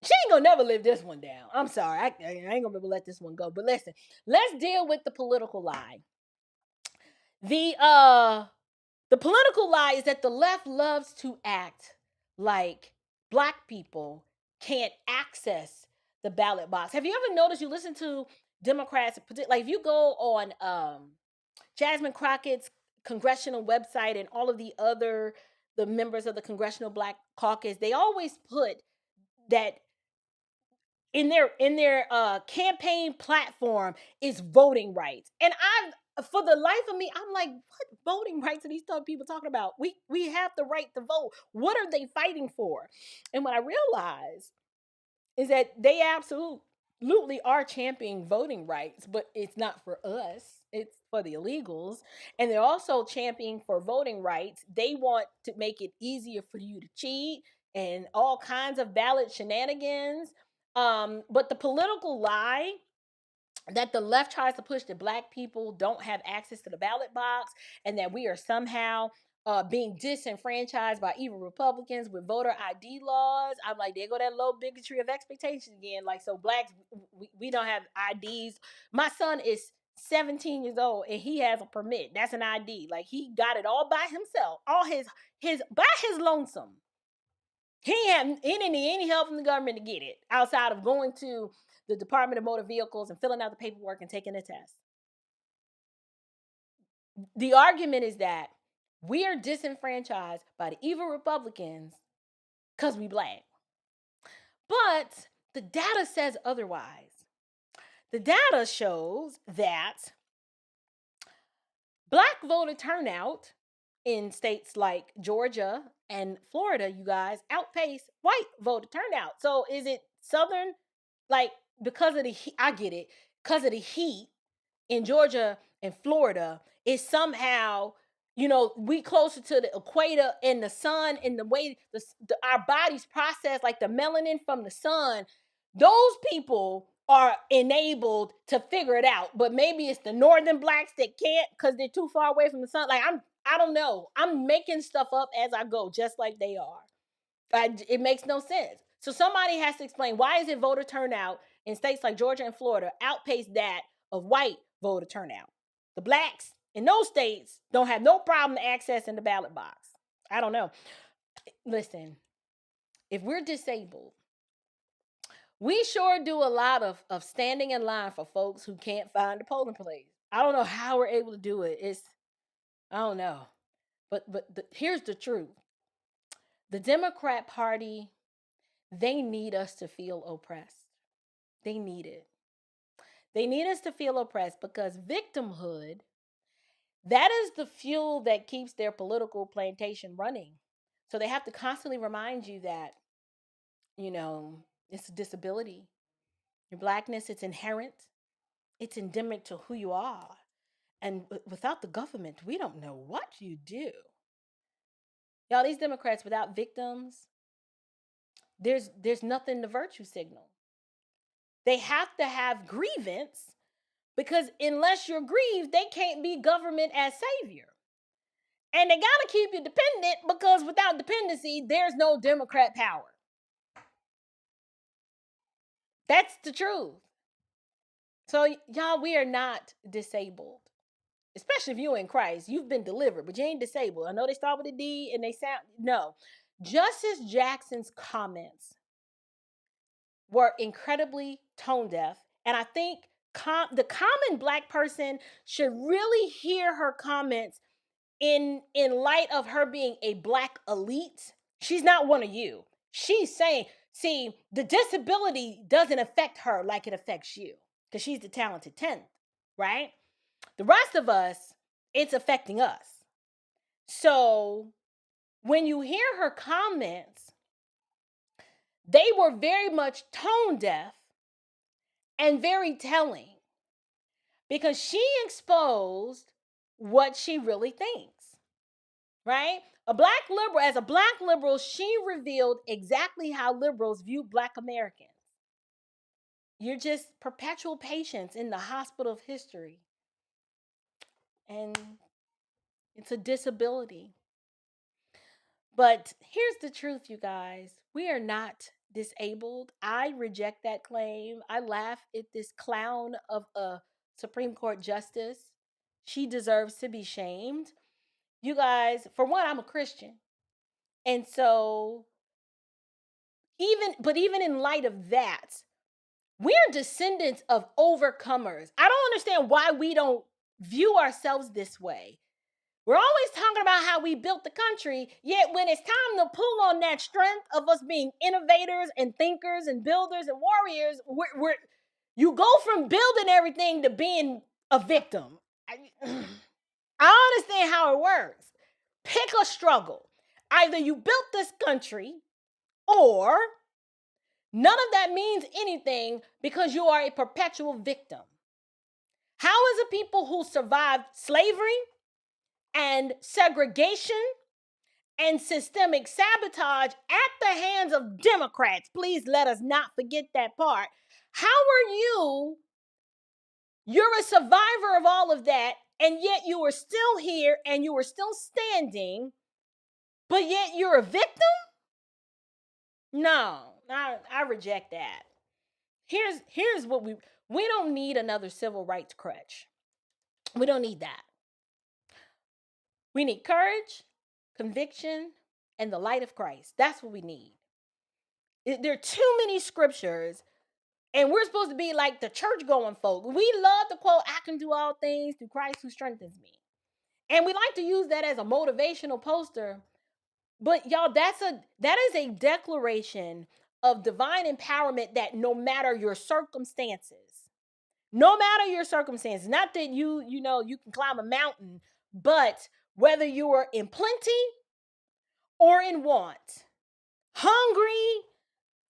She ain't gonna never live this one down. I'm sorry. I ain't gonna ever let this one go. But listen, let's deal with the political lie. The political lie is that the left loves to act like black people can't access the ballot box. Have you ever noticed, you listen to Democrats, like if you go on Jasmine Crockett's congressional website and all of the members of the Congressional Black Caucus, they always put that in their campaign platform is voting rights. And for the life of me, I'm like, what voting rights are these people talking about? We have the right to vote. What are they fighting for? And what I realized is that they absolutely are championing voting rights, but it's not for us. It's for the illegals. And they're also championing for voting rights. They want to make it easier for you to cheat and all kinds of ballot shenanigans. But the political lie that the left tries to push that black people don't have access to the ballot box and that we are somehow being disenfranchised by evil Republicans with voter ID laws. I'm like, there go that low bigotry of expectation again. Like, so blacks, we don't have IDs. My son is 17 years old and he has a permit. That's an ID. Like, he got it all by himself, all his by his lonesome. He didn't need any help from the government to get it outside of going to the Department of Motor Vehicles and filling out the paperwork and taking the test. The argument is that we are disenfranchised by the evil Republicans because we black. But the data says otherwise. The data shows that black voter turnout in states like Georgia and Florida, you guys, outpace white voter turnout. So is it Southern, like, because of the heat? I get it. Because of the heat in Georgia and Florida, is somehow we closer to the equator and the sun and the way our bodies process like the melanin from the sun. Those people are enabled to figure it out. But maybe it's the northern blacks that can't because they're too far away from the sun. Like I don't know. I'm making stuff up as I go, just like they are. It makes no sense. So somebody has to explain, why is it voter turnout in states like Georgia and Florida outpace that of white voter turnout? The blacks in those states don't have no problem accessing the ballot box. I don't know. Listen, if we're disabled, we sure do a lot of standing in line for folks who can't find a polling place. I don't know how we're able to do it. I don't know. But here's the truth. The Democrat Party, they need us to feel oppressed. They need it. They need us to feel oppressed because victimhood, that is the fuel that keeps their political plantation running. So they have to constantly remind you that, it's a disability. Your blackness, it's inherent. It's endemic to who you are. And without the government, we don't know what you do. Y'all, these Democrats without victims, there's nothing to virtue signal. They have to have grievance because unless you're grieved, they can't be government as savior. And they got to keep you dependent because without dependency, there's no Democrat power. That's the truth. So y'all, we are not disabled. Especially if you're in Christ. You've been delivered, but you ain't disabled. I know they start with a D and they sound, no. Justice Jackson's comments were incredibly tone deaf. And I think the common black person should really hear her comments in light of her being a black elite. She's not one of you. She's saying, see, the disability doesn't affect her like it affects you because she's the talented 10th, right? The rest of us, it's affecting us. So when you hear her comments, they were very much tone deaf and very telling because she exposed what she really thinks, right? As a black liberal, she revealed exactly how liberals view black Americans. You're just perpetual patients in the hospital of history. And it's a disability. But here's the truth, you guys. We are not disabled. I reject that claim. I laugh at this clown of a Supreme Court justice. She deserves to be shamed. You guys, for one, I'm a Christian. And so even in light of that, we're descendants of overcomers. I don't understand why we don't view ourselves this way. We're always talking about how we built the country, yet when it's time to pull on that strength of us being innovators and thinkers and builders and warriors, you go from building everything to being a victim. I understand how it works. Pick a struggle. Either you built this country or none of that means anything because you are a perpetual victim. How is a people who survived slavery and segregation and systemic sabotage at the hands of Democrats? Please let us not forget that part. How are you? You're a survivor of all of that, and yet you are still here and you are still standing, but yet you're a victim? No, I reject that. Here's what we don't need another civil rights crutch. We don't need that. We need courage, conviction, and the light of Christ. That's what we need. There are too many scriptures, and we're supposed to be like the church-going folk. We love to quote, I can do all things through Christ who strengthens me. And we like to use that as a motivational poster. But y'all, that is a declaration of divine empowerment that no matter your circumstances, not that you can climb a mountain, but whether you are in plenty or in want, hungry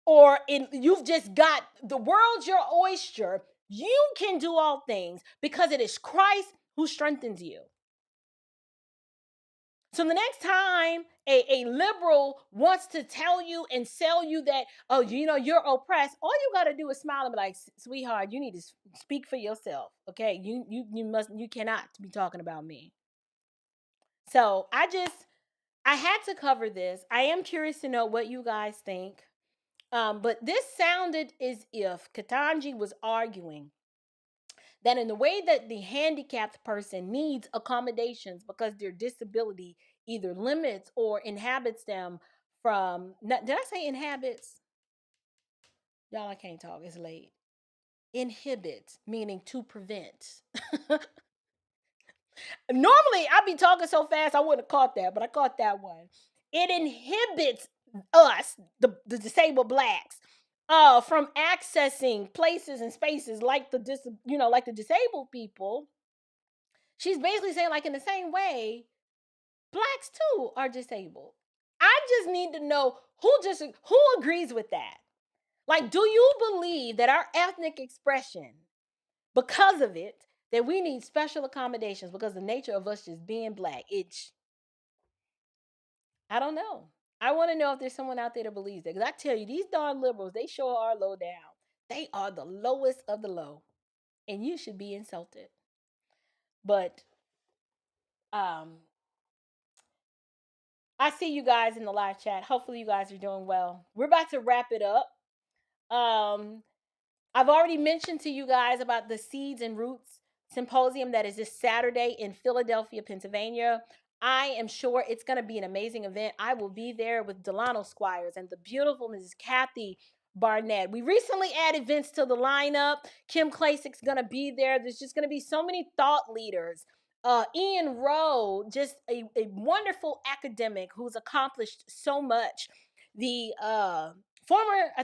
or you've just got the world's your oyster, you can do all things because it is Christ who strengthens you. So the next time a liberal wants to tell you and sell you that, oh, you're oppressed, all you got to do is smile and be like, sweetheart, you need to speak for yourself. Okay. You cannot be talking about me. So I had to cover this. I am curious to know what you guys think. But this sounded as if Ketanji was arguing that in the way that the handicapped person needs accommodations because their disability either limits or inhabits them from, did I say inhabits? Y'all, I can't talk. It's late. Inhibits, meaning to prevent. Normally, I'd be talking so fast I wouldn't have caught that, but I caught that one. It inhibits us, the disabled blacks, from accessing places and spaces like the disabled people. She's basically saying, like, in the same way, blacks too are disabled. I just need to know who agrees with that. Like, do you believe that our ethnic expression, because of it, that we need special accommodations because the nature of us just being black? I don't know. I want to know if there's someone out there that believes that. Because I tell you, these darn liberals, they sure are low down. They are the lowest of the low. And you should be insulted. But I see you guys in the live chat. Hopefully you guys are doing well. We're about to wrap it up. I've already mentioned to you guys about the Seeds and Roots Symposium that is this Saturday in Philadelphia, Pennsylvania. I am sure it's going to be an amazing event. I will be there with Delano Squires and the beautiful Mrs. Kathy Barnett. We recently added Vince to the lineup. Kim Klasick's going to be there. There's just going to be so many thought leaders. Ian Rowe, just a wonderful academic who's accomplished so much. I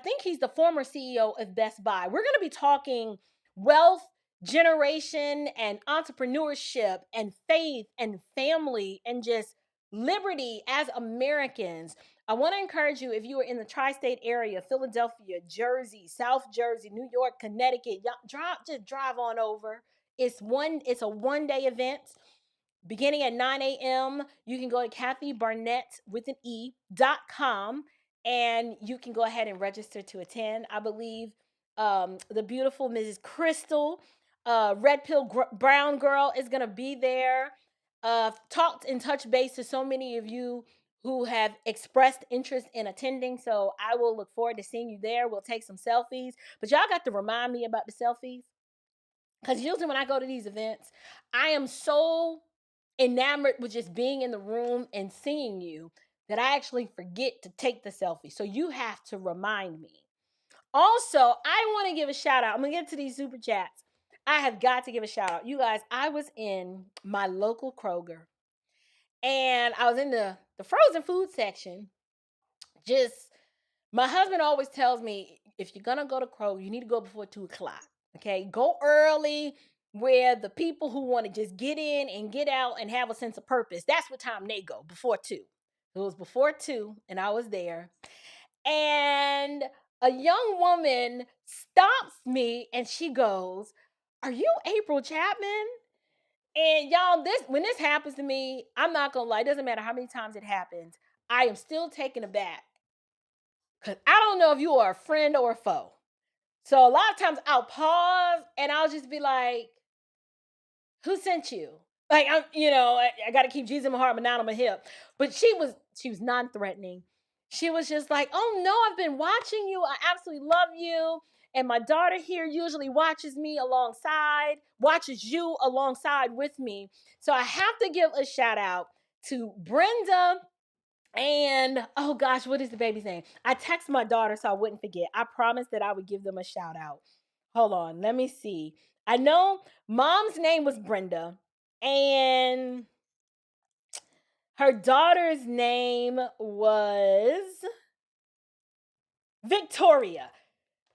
think he's the former CEO of Best Buy. We're going to be talking wealth generation and entrepreneurship and faith and family and just liberty as Americans. I want to encourage you, if you are in the tri-state area, Philadelphia, Jersey, South Jersey, New York, Connecticut, just drive on over. It's a one-day event. Beginning at 9 a.m., you can go to kathybarnett.com and you can go ahead and register to attend. I believe the beautiful Mrs. Crystal, Red Pill Brown Girl, is going to be there. Talked and touched base to so many of you who have expressed interest in attending. So I will look forward to seeing you there. We'll take some selfies. But y'all got to remind me about the selfies. Because usually when I go to these events, I am so enamored with just being in the room and seeing you that I actually forget to take the selfie. So you have to remind me. Also, I want to give a shout out. I'm going to get to these super chats. I have got to give a shout out. You guys, I was in my local Kroger and I was in the frozen food section. My husband always tells me, if you're going to go to Kroger, you need to go before 2:00. Okay, go early where the people who want to just get in and get out and have a sense of purpose, that's what time they go, before 2. It was before 2 and I was there. And a young woman stops me and she goes, "Are you April Chapman?" And y'all, when this happens to me, I'm not going to lie, it doesn't matter how many times it happens, I am still taken aback. Because I don't know if you are a friend or a foe. So a lot of times I'll pause and I'll just be like, who sent you? Like, I got to keep Jesus in my heart, but not on my hip. But she was non-threatening. She was just like, "Oh no, I've been watching you. I absolutely love you. And my daughter here usually watches you alongside with me." So I have to give a shout out to Brenda. And oh gosh, what is the baby's name? I text my daughter so I wouldn't forget. I promised that I would give them a shout out. Hold on, let me see. I know mom's name was Brenda and her daughter's name was Victoria.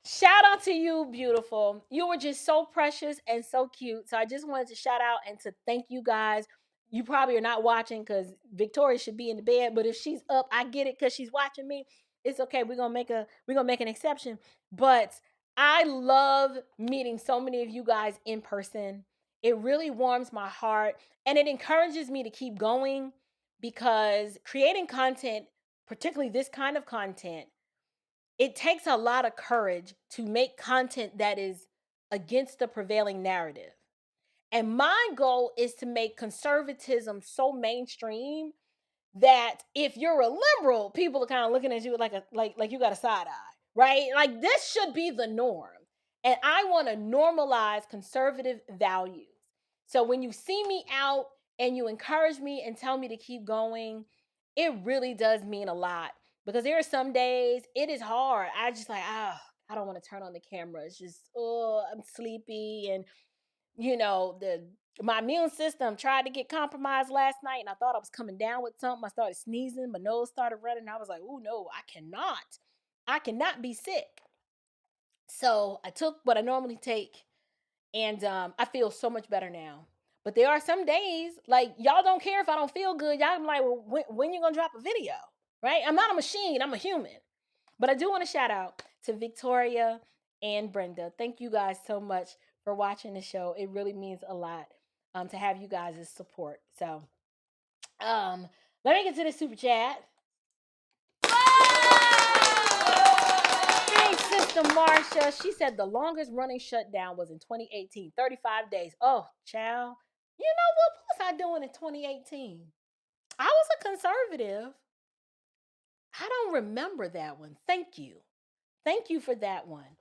Shout out to you, beautiful. You were just so precious and so cute. So I just wanted to shout out and to thank you guys. You probably are not watching because Victoria should be in the bed, but if she's up, I get it because she's watching me. It's okay. We're gonna make an exception. But I love meeting so many of you guys in person. It really warms my heart and it encourages me to keep going because creating content, particularly this kind of content, it takes a lot of courage to make content that is against the prevailing narrative. And my goal is to make conservatism so mainstream that if you're a liberal, people are kind of looking at you like you got a side eye, right? Like this should be the norm. And I want to normalize conservative values. So when you see me out and you encourage me and tell me to keep going, it really does mean a lot. Because there are some days it is hard. I just like, I don't want to turn on the camera. It's just, I'm sleepy. And, my immune system tried to get compromised last night, and I thought I was coming down with something. I started sneezing. My nose started running. I was like, oh, no, I cannot be sick. So I took what I normally take, and I feel so much better now. But there are some days, like, y'all don't care if I don't feel good. Y'all be like, well, when you going to drop a video, right? I'm not a machine. I'm a human. But I do want to shout out to Victoria and Brenda. Thank you guys so much for watching the show. It really means a lot to have you guys' support. So let me get to the super chat. Hey, Sister Marsha. She said the longest running shutdown was in 2018, 35 days. Oh, child. You know what was I doing in 2018? I was a conservative. I don't remember that one. Thank you. Thank you for that one.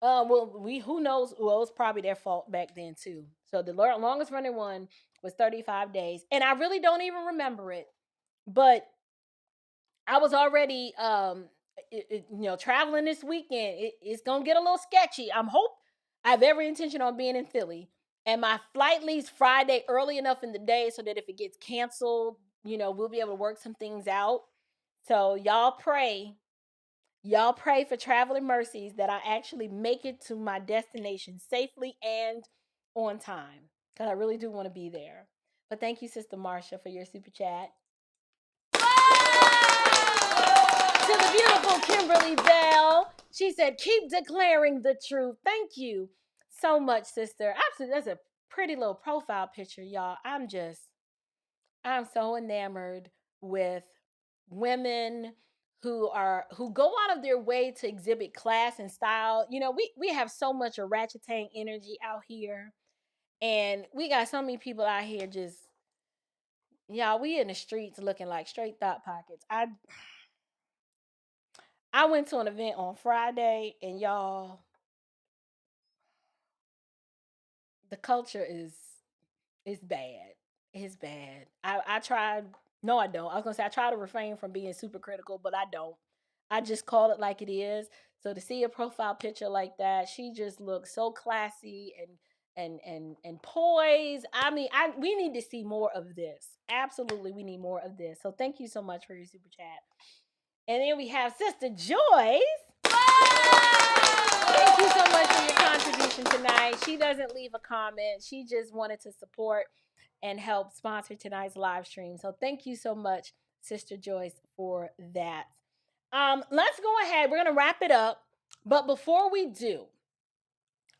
Who knows? Well, it was probably their fault back then too. So the longest running one was 35 days, and I really don't even remember it. But I was already, traveling this weekend. It's gonna get a little sketchy. I have every intention on being in Philly, and my flight leaves Friday early enough in the day so that if it gets canceled, we'll be able to work some things out. So y'all pray for traveling mercies that I actually make it to my destination safely and on time, because I really do want to be there. But thank you, Sister Marsha, for your super chat. To the beautiful Kimberly Bell, she said, keep declaring the truth. Thank you so much, sister. Absolutely, that's a pretty little profile picture, y'all. I'm so enamored with women who go out of their way to exhibit class and style. We have so much orangutan energy out here, and we got so many people out here just, y'all, we in the streets looking like straight thought pockets. I went to an event on Friday, and y'all, the culture is bad. It's bad. I tried. No, I don't. I was gonna say I try to refrain from being super critical, but I don't. I just call it like it is. So to see a profile picture like that, she just looks so classy and poised. I mean, we need to see more of this. Absolutely, we need more of this. So thank you so much for your super chat. And then we have Sister Joyce. Thank you so much for your contribution tonight. She doesn't leave a comment. She just wanted to support and help sponsor tonight's live stream. So thank you so much, Sister Joyce, for that. Let's go ahead. We're going to wrap it up. But before we do,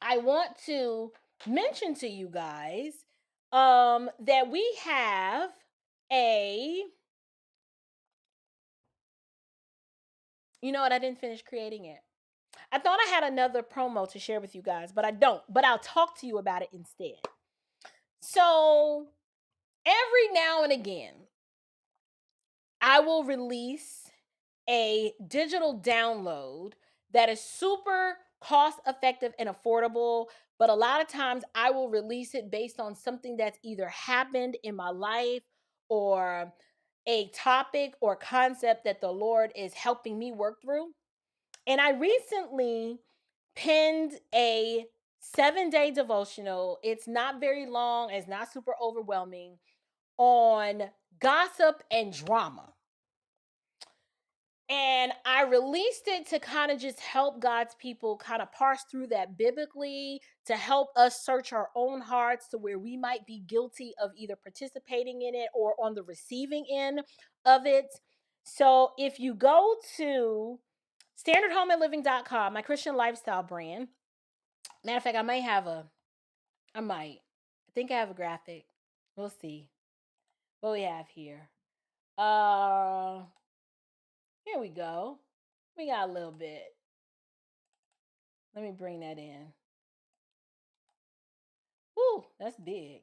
I want to mention to you guys that we have you know what? I didn't finish creating it. I thought I had another promo to share with you guys, but I don't. But I'll talk to you about it instead. So every now and again, I will release a digital download that is super cost effective and affordable. But a lot of times I will release it based on something that's either happened in my life or a topic or concept that the Lord is helping me work through. And I recently pinned a 7-day devotional. It's not very long, it's not super overwhelming, on gossip and drama. And I released it to kind of just help God's people kind of parse through that biblically, to help us search our own hearts to where we might be guilty of either participating in it or on the receiving end of it. So if you go to standardhomeandliving.com, my Christian lifestyle brand. Matter of fact, I think I have a graphic. We'll see what we have here. Here we go. We got a little bit. Let me bring that in. Woo, that's big.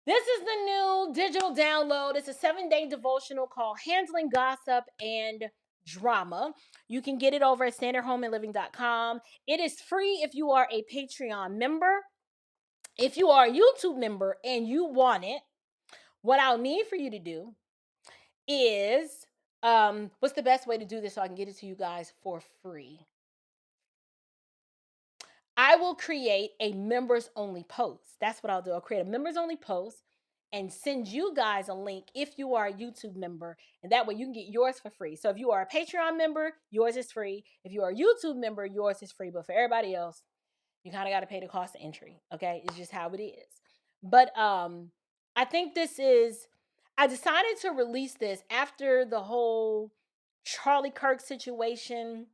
This is the new digital download. It's a 7-day devotional called Handling Gossip and Drama. You can get it over at standardhomeandliving.com. It is free if you are a Patreon member. If you are a YouTube member and you want it, what I'll need for you to do is, what's the best way to do this so I can get it to you guys for free? I will create a members only post. That's what I'll do. I'll create a members only post and send you guys a link if you are a YouTube member. And that way you can get yours for free. So if you are a Patreon member, yours is free. If you are a YouTube member, yours is free. But for everybody else, you kind of got to pay the cost of entry. Okay. It's just how it is. But I think I decided to release this after the whole Charlie Kirk situation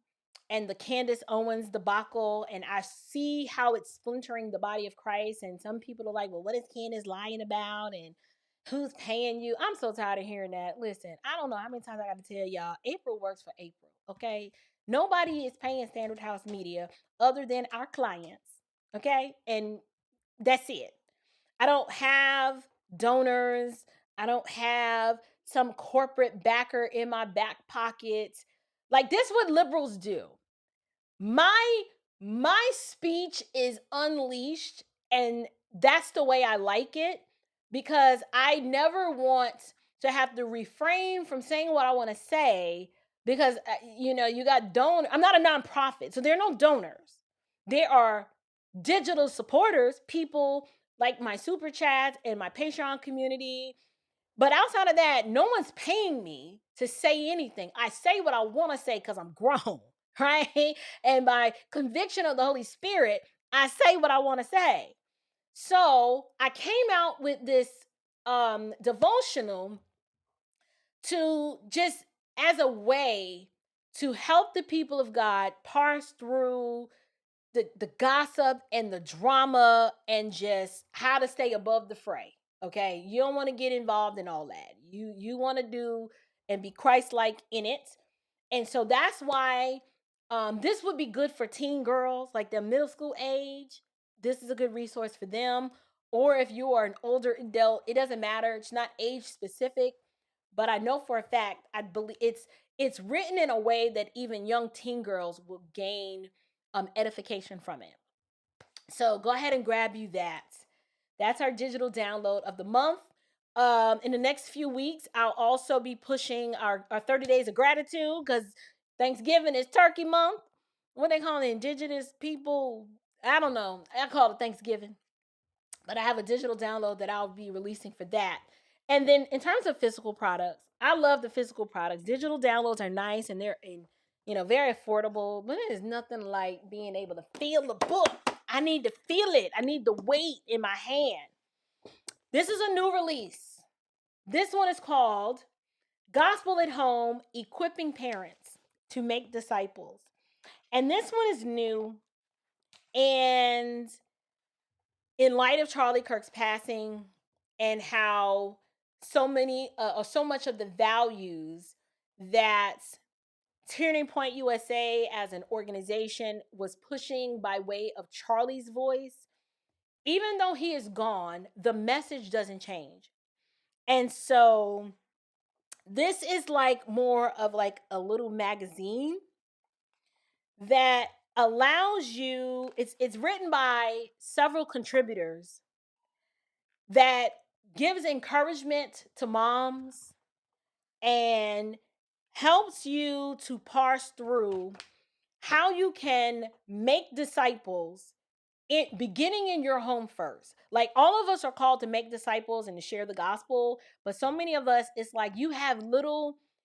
and the Candace Owens debacle, and I see how it's splintering the body of Christ. And some people are like, well, what is Candace lying about? And who's paying you? I'm so tired of hearing that. Listen, I don't know how many times I got to tell y'all, April works for April, okay? Nobody is paying Standard House Media other than our clients, okay? And that's it. I don't have donors. I don't have some corporate backer in my back pocket. Like, this is what liberals do. My speech is unleashed, and that's the way I like it, because I never want to have to refrain from saying what I want to say, because you got donors. I'm not a nonprofit, so there are no donors. There are digital supporters, people like my super chats and my Patreon community. But outside of that, no one's paying me to say anything. I say what I want to say because I'm grown, right? And by conviction of the Holy Spirit, I say what I want to say. So I came out with this devotional to just as a way to help the people of God parse through the gossip and the drama and just how to stay above the fray. Okay, you don't want to get involved in all that. You want to do and be Christ-like in it. And so that's why this would be good for teen girls, like the middle school age. This is a good resource for them. Or if you are an older adult, it doesn't matter. It's not age specific. But I know for a fact, I believe it's written in a way that even young teen girls will gain edification from it. So go ahead and grab you that. That's our digital download of the month. In the next few weeks, I'll also be pushing our 30 days of gratitude, because Thanksgiving is Turkey Month. What they call it, indigenous people? I don't know. I call it Thanksgiving. But I have a digital download that I'll be releasing for that. And then in terms of physical products, I love the physical products. Digital downloads are nice and they're very affordable, but it is nothing like being able to feel the book. I need to feel it. I need the weight in my hand. This is a new release. This one is called Gospel at Home, Equipping Parents to Make Disciples. And this one is new. And in light of Charlie Kirk's passing and how so much of the values that Turning Point USA as an organization was pushing by way of Charlie's voice, even though he is gone, the message doesn't change. And so this is like more of like a little magazine that allows you, it's written by several contributors that gives encouragement to moms and helps you to parse through how you can make disciples beginning in your home first. Like, all of us are called to make disciples and to share the gospel, but so many of us, it's like you have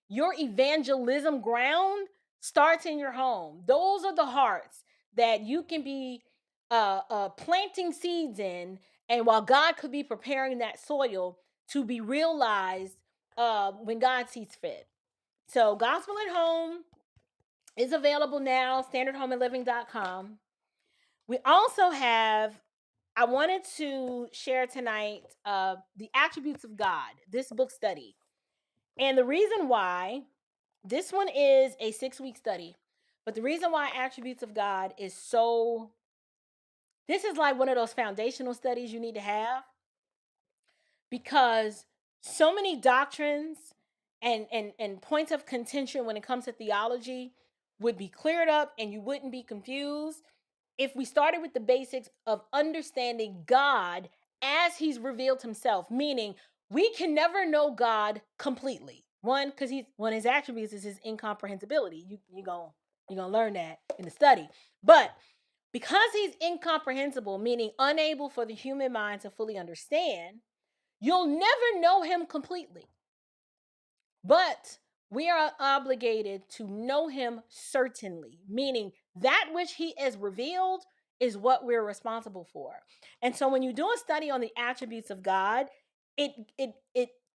your evangelism ground starts in your home. Those are the hearts that you can be planting seeds in, and while God could be preparing that soil to be realized when God sees fit. So Gospel at Home is available now, standardhomeandliving.com. We also have, I wanted to share tonight, The Attributes of God, this book study. And the reason why, this one is a 6-week study, but the reason why attributes of God is so, this is like one of those foundational studies you need to have, because so many doctrines and points of contention when it comes to theology would be cleared up and you wouldn't be confused if we started with the basics of understanding God as he's revealed himself, meaning we can never know God completely. One, because one of his attributes is his incomprehensibility. You're gonna learn that in the study. But because he's incomprehensible, meaning unable for the human mind to fully understand, you'll never know him completely. But we are obligated to know him certainly, meaning that which he is revealed is what we're responsible for. And so when you do a study on the attributes of God, it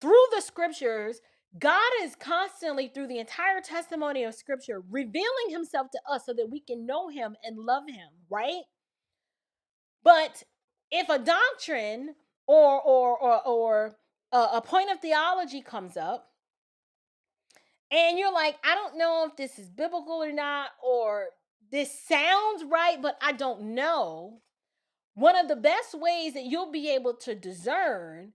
through the scriptures, God is constantly, through the entire testimony of scripture, revealing himself to us so that we can know him and love him, right? But if a doctrine or a point of theology comes up, and you're like, I don't know if this is biblical or not, or this sounds right, but I don't know. One of the best ways that you'll be able to discern,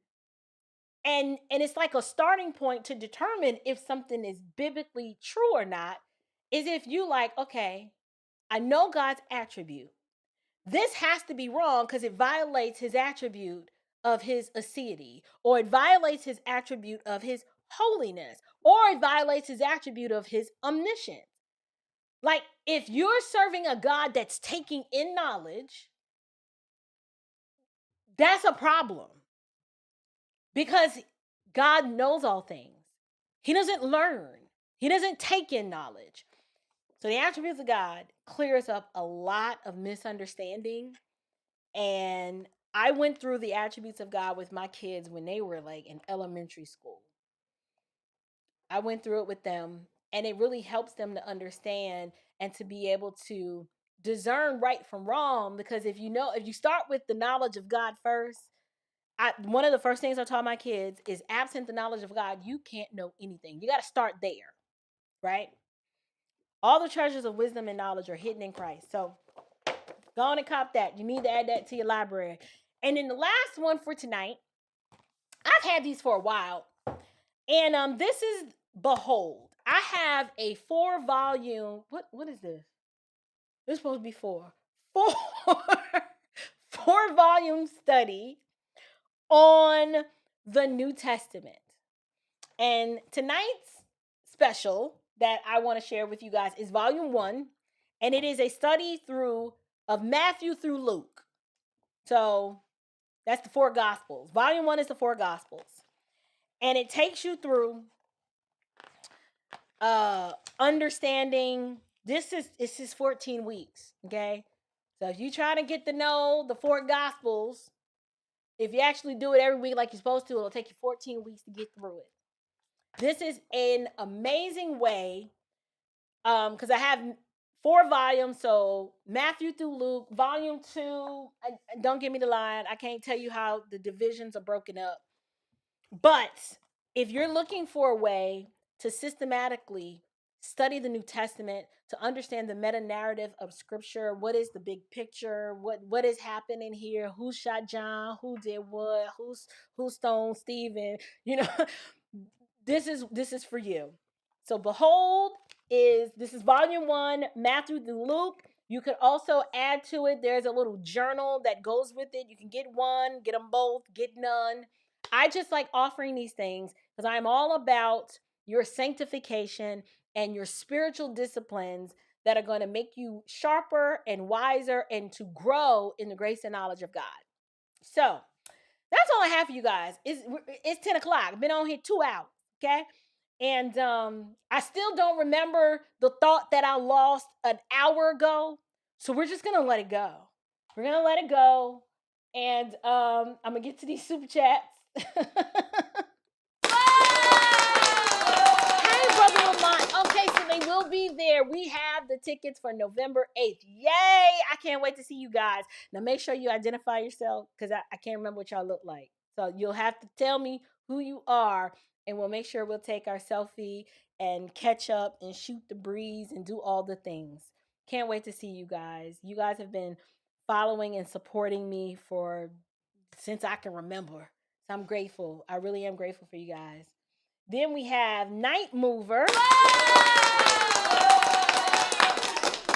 and it's like a starting point to determine if something is biblically true or not, is if you like, okay, I know God's attribute. This has to be wrong because it violates his attribute of his aseity, or it violates his attribute of his holiness, or it violates his attribute of his omniscience. Like, if you're serving a God that's taking in knowledge, that's a problem, because God knows all things. He doesn't learn. He doesn't take in knowledge. So the attributes of God clears up a lot of misunderstanding. And I went through the attributes of God with my kids when they were like in elementary school. I went through it with them, and it really helps them to understand and to be able to discern right from wrong. Because if you start with the knowledge of God first, one of the first things I taught my kids is, absent the knowledge of God, you can't know anything. You got to start there, right? All the treasures of wisdom and knowledge are hidden in Christ. So go on and cop that. You need to add that to your library. And then the last one for tonight, I've had these for a while. And this is Behold. I have a 4-volume. What is this? This is supposed to be 4 volume study on the New Testament. And tonight's special that I want to share with you guys is volume 1, and it is a study of Matthew through Luke. So that's the 4 Gospels. Volume 1 is the 4 Gospels. And it takes you through understanding. This is 14 weeks, okay? So if you try to get to know the 4 Gospels, if you actually do it every week like you're supposed to, it'll take you 14 weeks to get through it. This is an amazing way, because I have 4 volumes, so Matthew through Luke. Volume 2, don't give me the line. I can't tell you how the divisions are broken up. But if you're looking for a way to systematically study the New Testament, to understand the meta-narrative of Scripture, what is the big picture, what is happening here, who shot John, who did what, who stoned Stephen, this is for you. So Behold this is volume 1, Matthew through Luke. You could also add to it, there's a little journal that goes with it. You can get one, get them both, get none. I just like offering these things because I'm all about your sanctification and your spiritual disciplines that are going to make you sharper and wiser and to grow in the grace and knowledge of God. So that's all I have for you guys. It's 10 o'clock. I've been on here 2 hours, okay? And I still don't remember the thought that I lost an hour ago. So we're just going to let it go. We're going to let it go. And I'm going to get to these super chats. Hey, Brother Lamont. Okay, so they will be there. We have the tickets for November 8th. Yay! I can't wait to see you guys. Now, make sure you identify yourself because I can't remember what y'all look like. So you'll have to tell me who you are, and we'll make sure we'll take our selfie and catch up and shoot the breeze and do all the things. Can't wait to see you guys. You guys have been following and supporting me since I can remember. So I'm grateful. I really am grateful for you guys. Then we have Night Mover.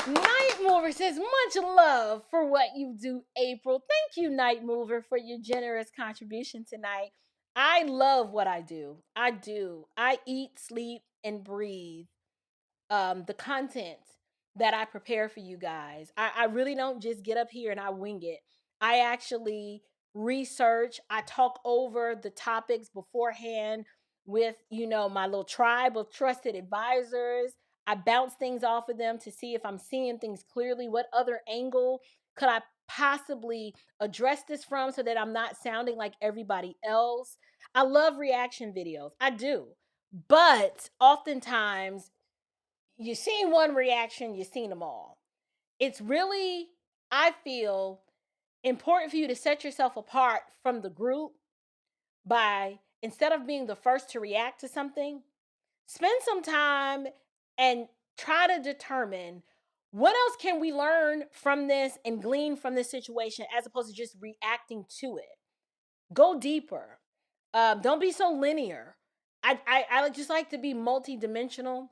Night Mover says, much love for what you do, April. Thank you, Night Mover, for your generous contribution tonight. I love what I do. I do. I eat, sleep, and breathe the content that I prepare for you guys. I really don't just get up here and I wing it. I actually research. I talk over the topics beforehand with, my little tribe of trusted advisors. I bounce things off of them to see if I'm seeing things clearly. What other angle could I possibly address this from so that I'm not sounding like everybody else? I love reaction videos. I do. But oftentimes, you've seen one reaction, you've seen them all. It's really, I feel, important for you to set yourself apart from the group by, instead of being the first to react to something, spend some time and try to determine what else can we learn from this and glean from this situation as opposed to just reacting to it. Go deeper. Don't be so linear. I just like to be multidimensional.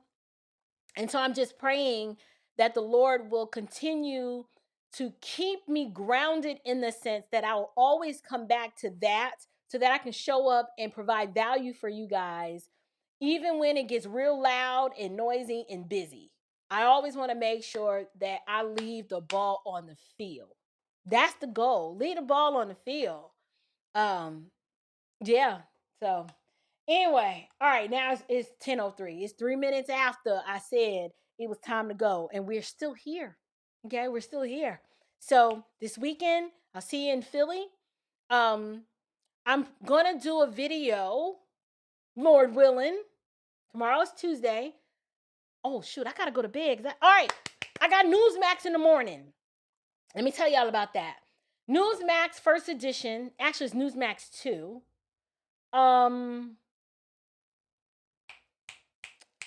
And so I'm just praying that the Lord will continue to keep me grounded in the sense that I will always come back to that so that I can show up and provide value for you guys, even when it gets real loud and noisy and busy. I always want to make sure that I leave the ball on the field. That's the goal. Leave the ball on the field. Yeah. So anyway, all right, now it's 10:03. It's 3 minutes after I said it was time to go, and we're still here. Okay, we're still here. So this weekend, I'll see you in Philly. I'm gonna do a video, Lord willing. Tomorrow's Tuesday. Oh shoot, I gotta go to bed. All right, I got Newsmax in the morning. Let me tell y'all about that. Newsmax first edition. Actually, it's Newsmax 2.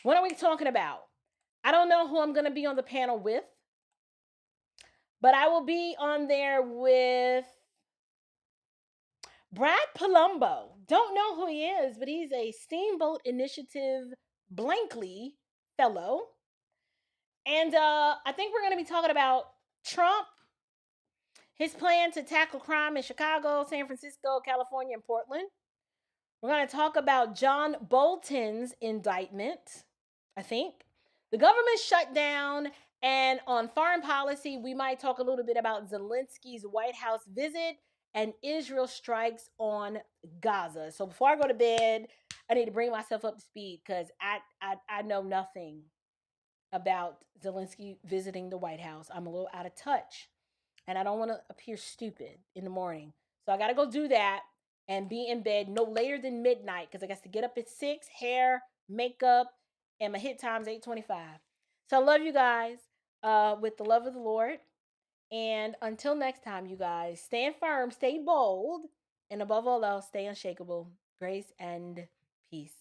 What are we talking about? I don't know who I'm going to be on the panel with, but I will be on there with Brad Palumbo. Don't know who he is, but he's a Steamboat Initiative Blankly fellow. And I think we're going to be talking about Trump, his plan to tackle crime in Chicago, San Francisco, California, and Portland. We're going to talk about John Bolton's indictment, I think. The government shutdown, and on foreign policy, we might talk a little bit about Zelensky's White House visit and Israel strikes on Gaza. So before I go to bed, I need to bring myself up to speed because I know nothing about Zelensky visiting the White House. I'm a little out of touch, and I don't want to appear stupid in the morning. So I got to go do that and be in bed no later than midnight because I got to get up at 6, hair, makeup, and my hit time's 8:25. So I love you guys with the love of the Lord. And until next time, you guys, stand firm, stay bold, and above all else, stay unshakable. Grace and peace.